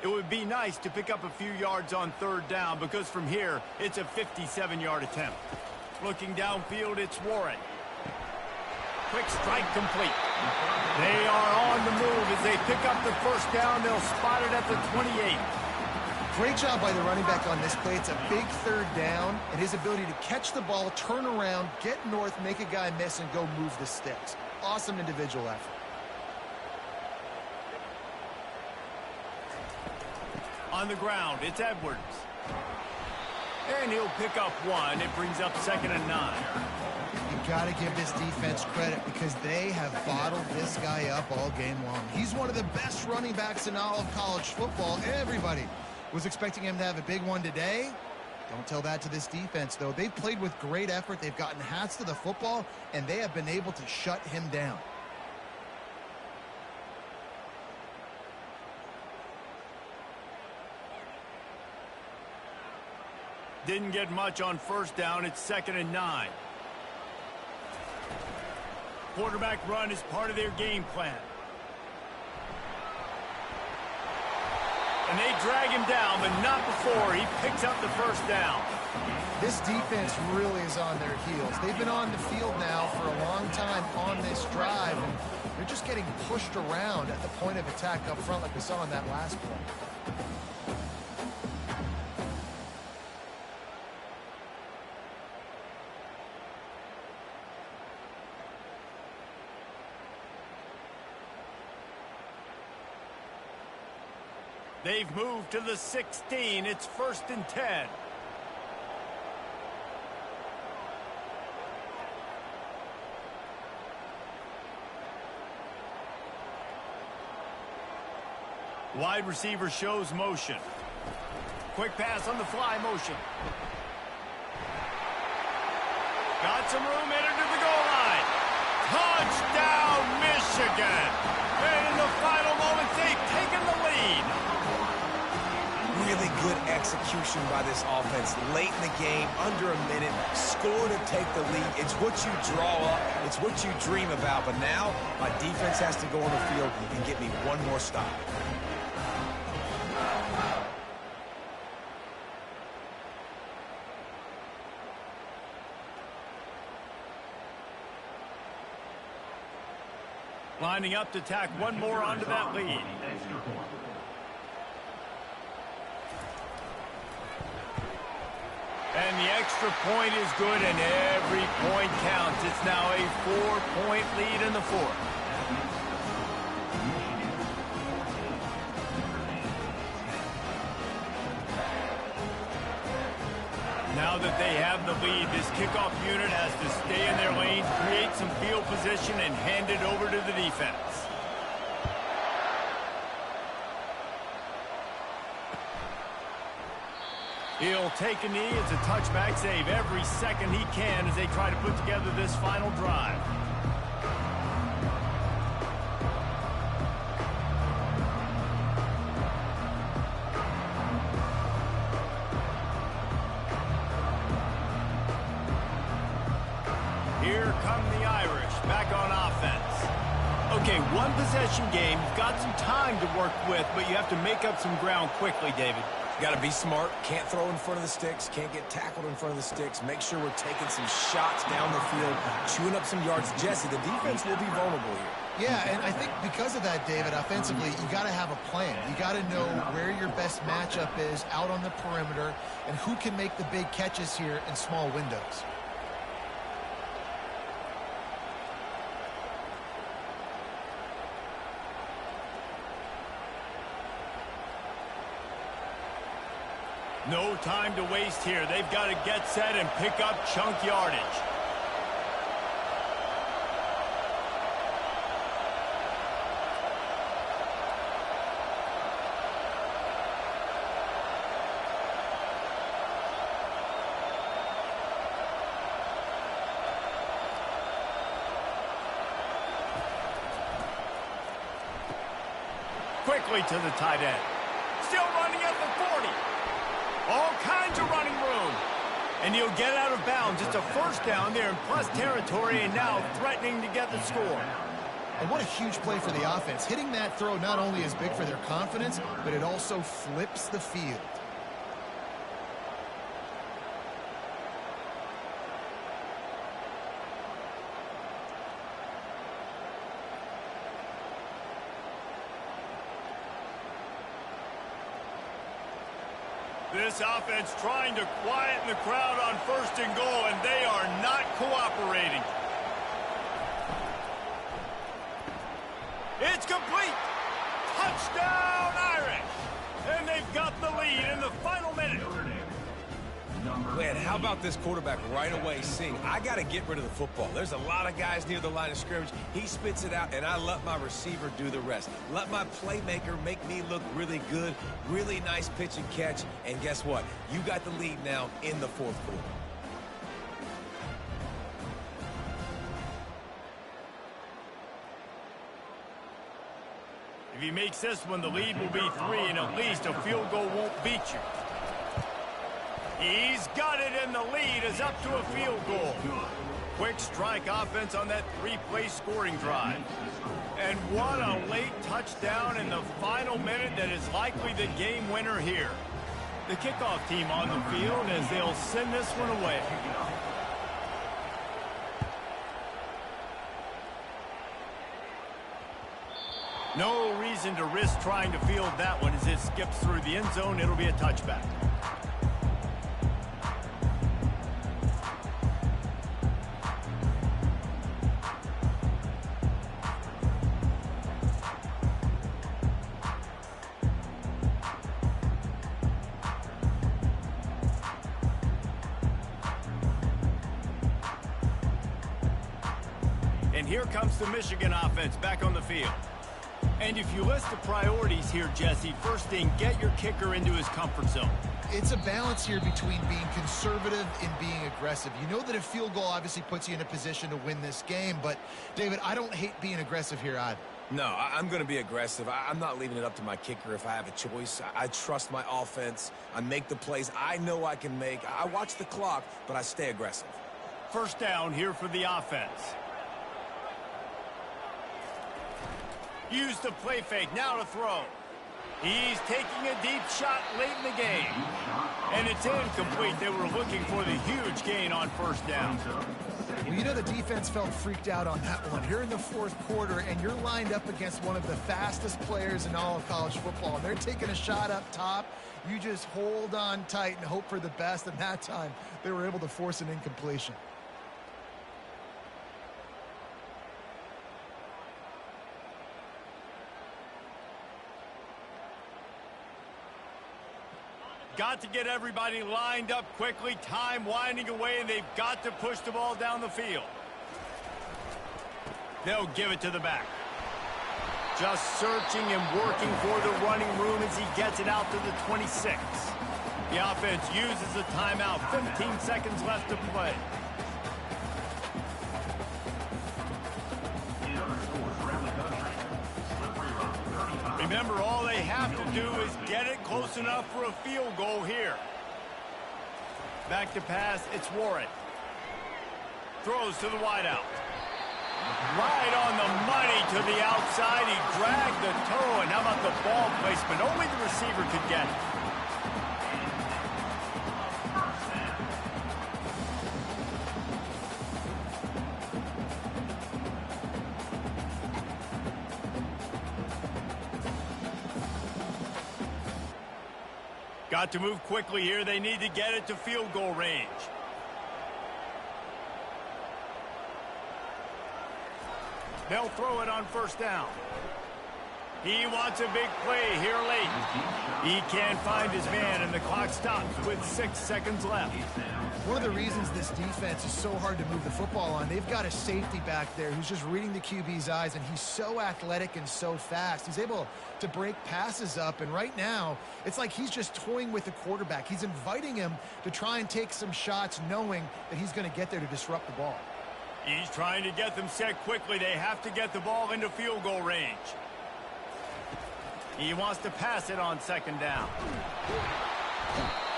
It would be nice to pick up a few yards on 3rd down because from here, it's a 57-yard attempt. Looking downfield, it's Warren. Quick strike complete. They are on the move as they pick up the 1st down. They'll spot it at the 28. Great job by the running back on this play. It's a big 3rd down, and his ability to catch the ball, turn around, get north, make a guy miss, and go move the sticks. Awesome individual effort. On the ground, it's Edwards. And he'll pick up 1. It brings up 2nd and 9. You got to give this defense credit because they have bottled this guy up all game long. He's one of the best running backs in all of college football. Everybody was expecting him to have a big one today. Don't tell that to this defense, though. They've played with great effort. They've gotten hats to the football, and they have been able to shut him down. Didn't get much on 1st down. It's 2nd and 9. Quarterback run is part of their game plan. And they drag him down, but not before he picks up the 1st down. This defense really is on their heels. They've been on the field now for a long time on this drive, and they're just getting pushed around at the point of attack up front like we saw in that last play. They've moved to the 16. It's 1st and 10. Wide receiver shows motion. Quick pass on the fly motion. Got some room, headed to the goal line. Touchdown, Michigan. And in the final moments, they've taken the lead. Really good execution by this offense. Late in the game, under a minute, score to take the lead. It's what you draw up. It's what you dream about. But now, my defense has to go on the field and get me one more stop. Lining up to tack one more onto that lead. And the extra point is good, and every point counts. It's now a 4-point lead in the 4th. Now that they have the lead, this kickoff unit has to stay in their lanes, create some field position, and hand it over to the defense. He'll take a knee. It's a touchback save every second he can as they try to put together this final drive. Here come the Irish back on offense. Okay, a one-possession game. You've got some time to work with, but you have to make up some ground quickly, David. Got to be smart. Can't throw in front of the sticks. Can't get tackled in front of the sticks. Make sure we're taking some shots down the field, chewing up some yards. Jesse, the defense will be vulnerable here. Yeah, and I think because of that, David, offensively, you got to have a plan. You got to know where your best matchup is out on the perimeter and who can make the big catches here in small windows. No time to waste here. They've got to get set and pick up chunk yardage. Quickly to the tight end. Still running at the 40. All kinds of running room. And he'll get out of bounds. It's a first down there in plus territory and now threatening to get the score. And what a huge play for the offense. Hitting that throw not only is big for their confidence, but it also flips the field. This offense trying to quieten the crowd on first and goal, and they are not cooperating. It's complete. Touchdown, Irish. And they've got the lead in the final minute. Man, how about this quarterback right away seeing, I got to get rid of the football. There's a lot of guys near the line of scrimmage. He spits it out, and I let my receiver do the rest. Let my playmaker make me look really good, really nice pitch and catch. And guess what? You got the lead now in the fourth quarter. If he makes this one, the lead will be 3, and at least a field goal won't beat you. He's got it, and the lead is up to a field goal. Quick strike offense on that 3-play scoring drive. And what a late touchdown in the final minute that is likely the game winner here. The kickoff team on the field as they'll send this one away. No reason to risk trying to field that one as it skips through the end zone. It'll be a touchback. And here comes the Michigan offense back on the field. And if you list the priorities here, Jesse, first thing, get your kicker into his comfort zone. It's a balance here between being conservative and being aggressive. You know that a field goal obviously puts you in a position to win this game, but, David, I don't hate being aggressive here either. No, I'm going to be aggressive. I'm not leaving it up to my kicker if I have a choice. I trust my offense. I make the plays I know I can make. I watch the clock, but I stay aggressive. First down here for the offense. Use the play fake, now to throw. He's taking a deep shot late in the game. And it's incomplete. They were looking for the huge gain on first down. Well, you know the defense felt freaked out on that one. You're in the fourth quarter, and you're lined up against one of the fastest players in all of college football. And they're taking a shot up top. You just hold on tight and hope for the best. And that time, they were able to force an incompletion. Got to get everybody lined up quickly. Time winding away, and they've got to push the ball down the field. They'll give it to the back. Just searching and working for the running room as he gets it out to the 26. The offense uses a timeout. 15 seconds left to play. Remember, all they have to do is get it close enough for a field goal here. Back to pass, it's Warren. Throws to the wideout. Right on the money to the outside. He dragged the toe, and how about the ball placement? Only the receiver could get it. Got to move quickly here. They need to get it to field goal range. They'll throw it on first down. He wants a big play here late. He can't find his man, and the clock stops with 6 seconds left. One of the reasons this defense is so hard to move the football on, they've got a safety back there who's just reading the QB's eyes, and he's so athletic and so fast. He's able to break passes up, and right now, it's like he's just toying with the quarterback. He's inviting him to try and take some shots, knowing that he's going to get there to disrupt the ball. He's trying to get them set quickly. They have to get the ball into field goal range. He wants to pass it on second down.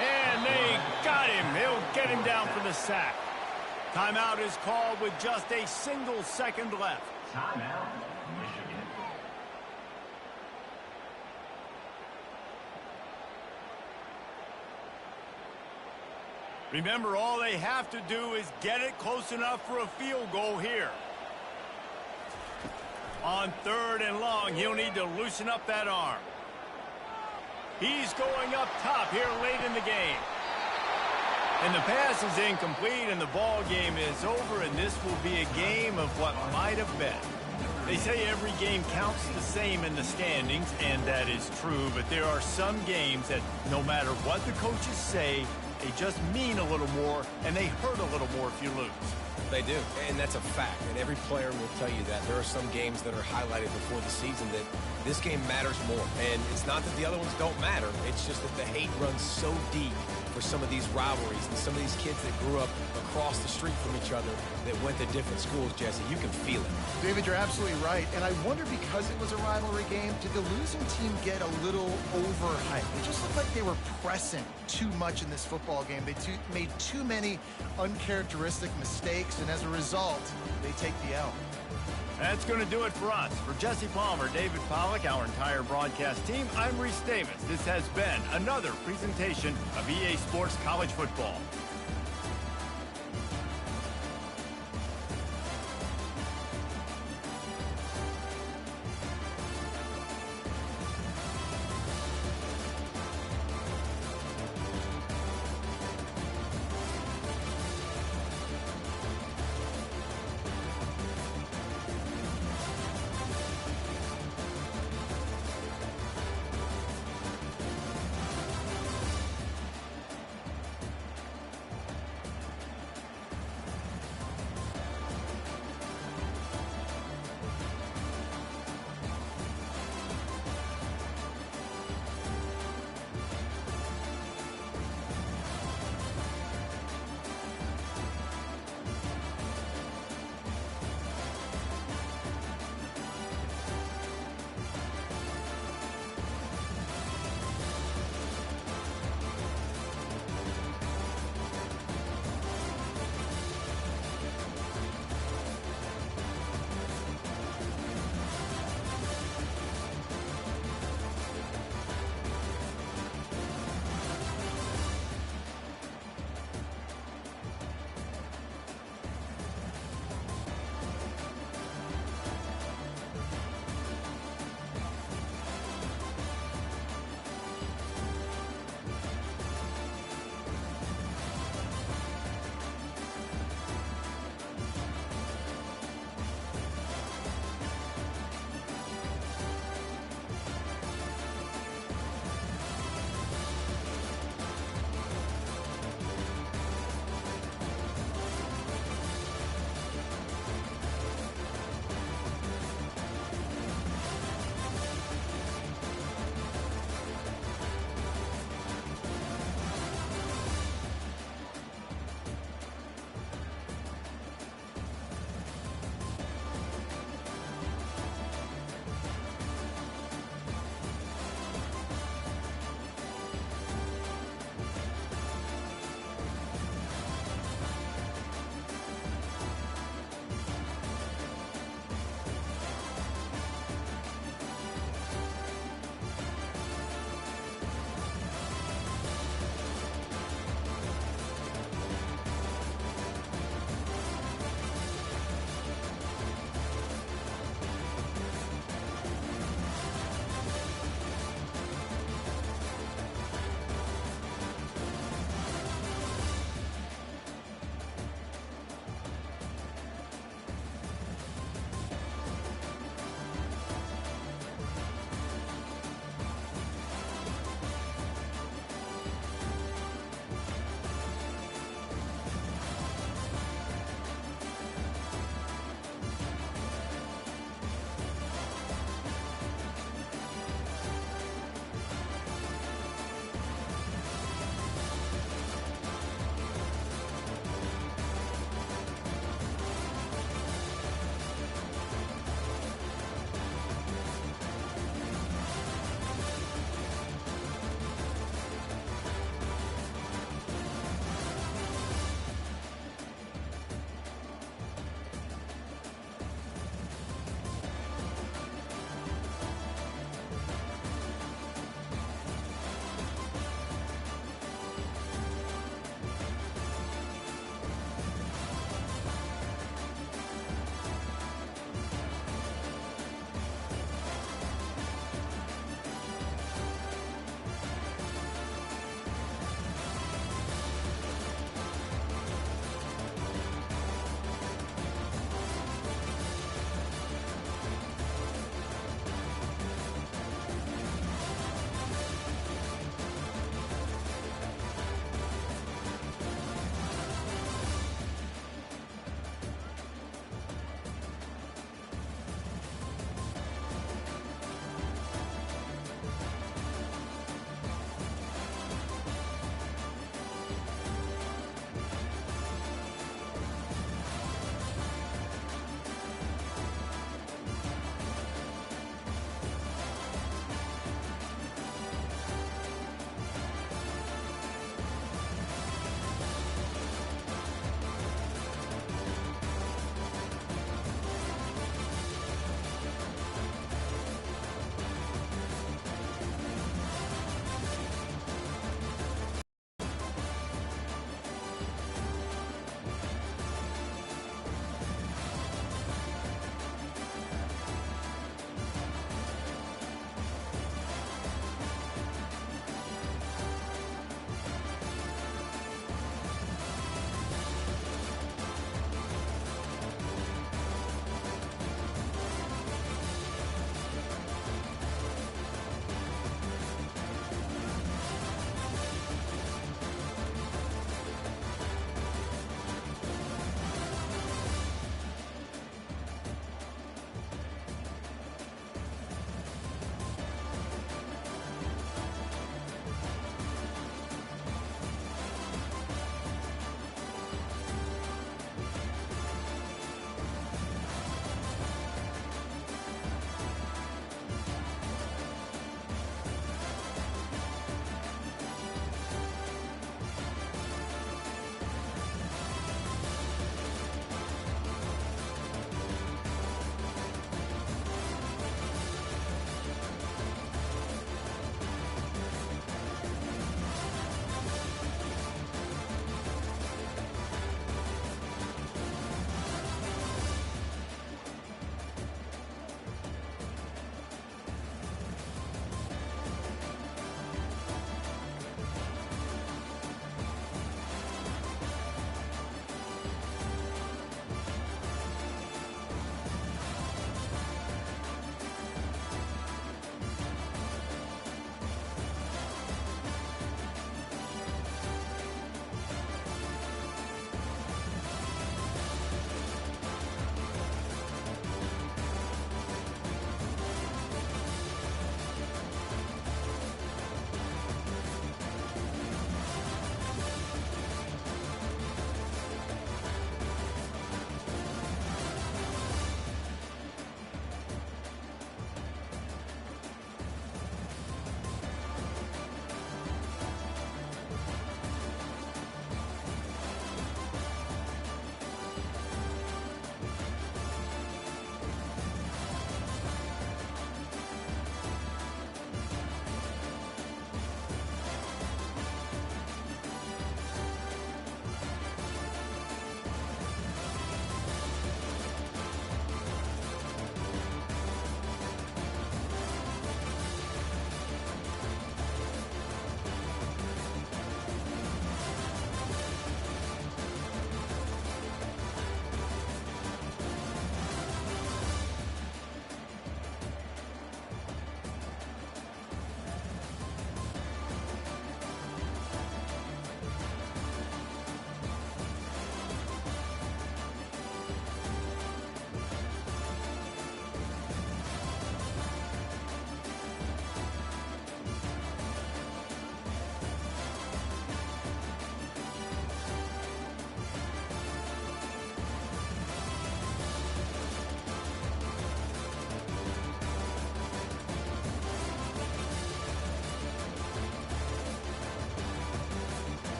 And they got him. He'll get him down for the sack. Timeout is called with just a single second left. Timeout, Michigan. Remember, all they have to do is get it close enough for a field goal here. On 3rd and long, he'll need to loosen up that arm. He's going up top here late in the game. And the pass is incomplete, and the ball game is over, and this will be a game of what might have been. They say every game counts the same in the standings, and that is true, but there are some games that no matter what the coaches say, they just mean a little more, and they hurt a little more if you lose. They do, and that's a fact, and every player will tell you that. There are some games that are highlighted before the season that this game matters more, and it's not that the other ones don't matter. It's just that the hate runs so deep for some of these rivalries and some of these kids that grew up across the street from each other that went to different schools, Jesse. You can feel it. David, you're absolutely right, and I wonder, because it was a rivalry game, did the losing team get a little overhyped? It just looked like they were pressing too much in this football game. They made too many uncharacteristic mistakes, and as a result, they take the L. That's going to do it for us. For Jesse Palmer, David Pollack, our entire broadcast team, I'm Reese Davis. This has been another presentation of EA Sports College Football.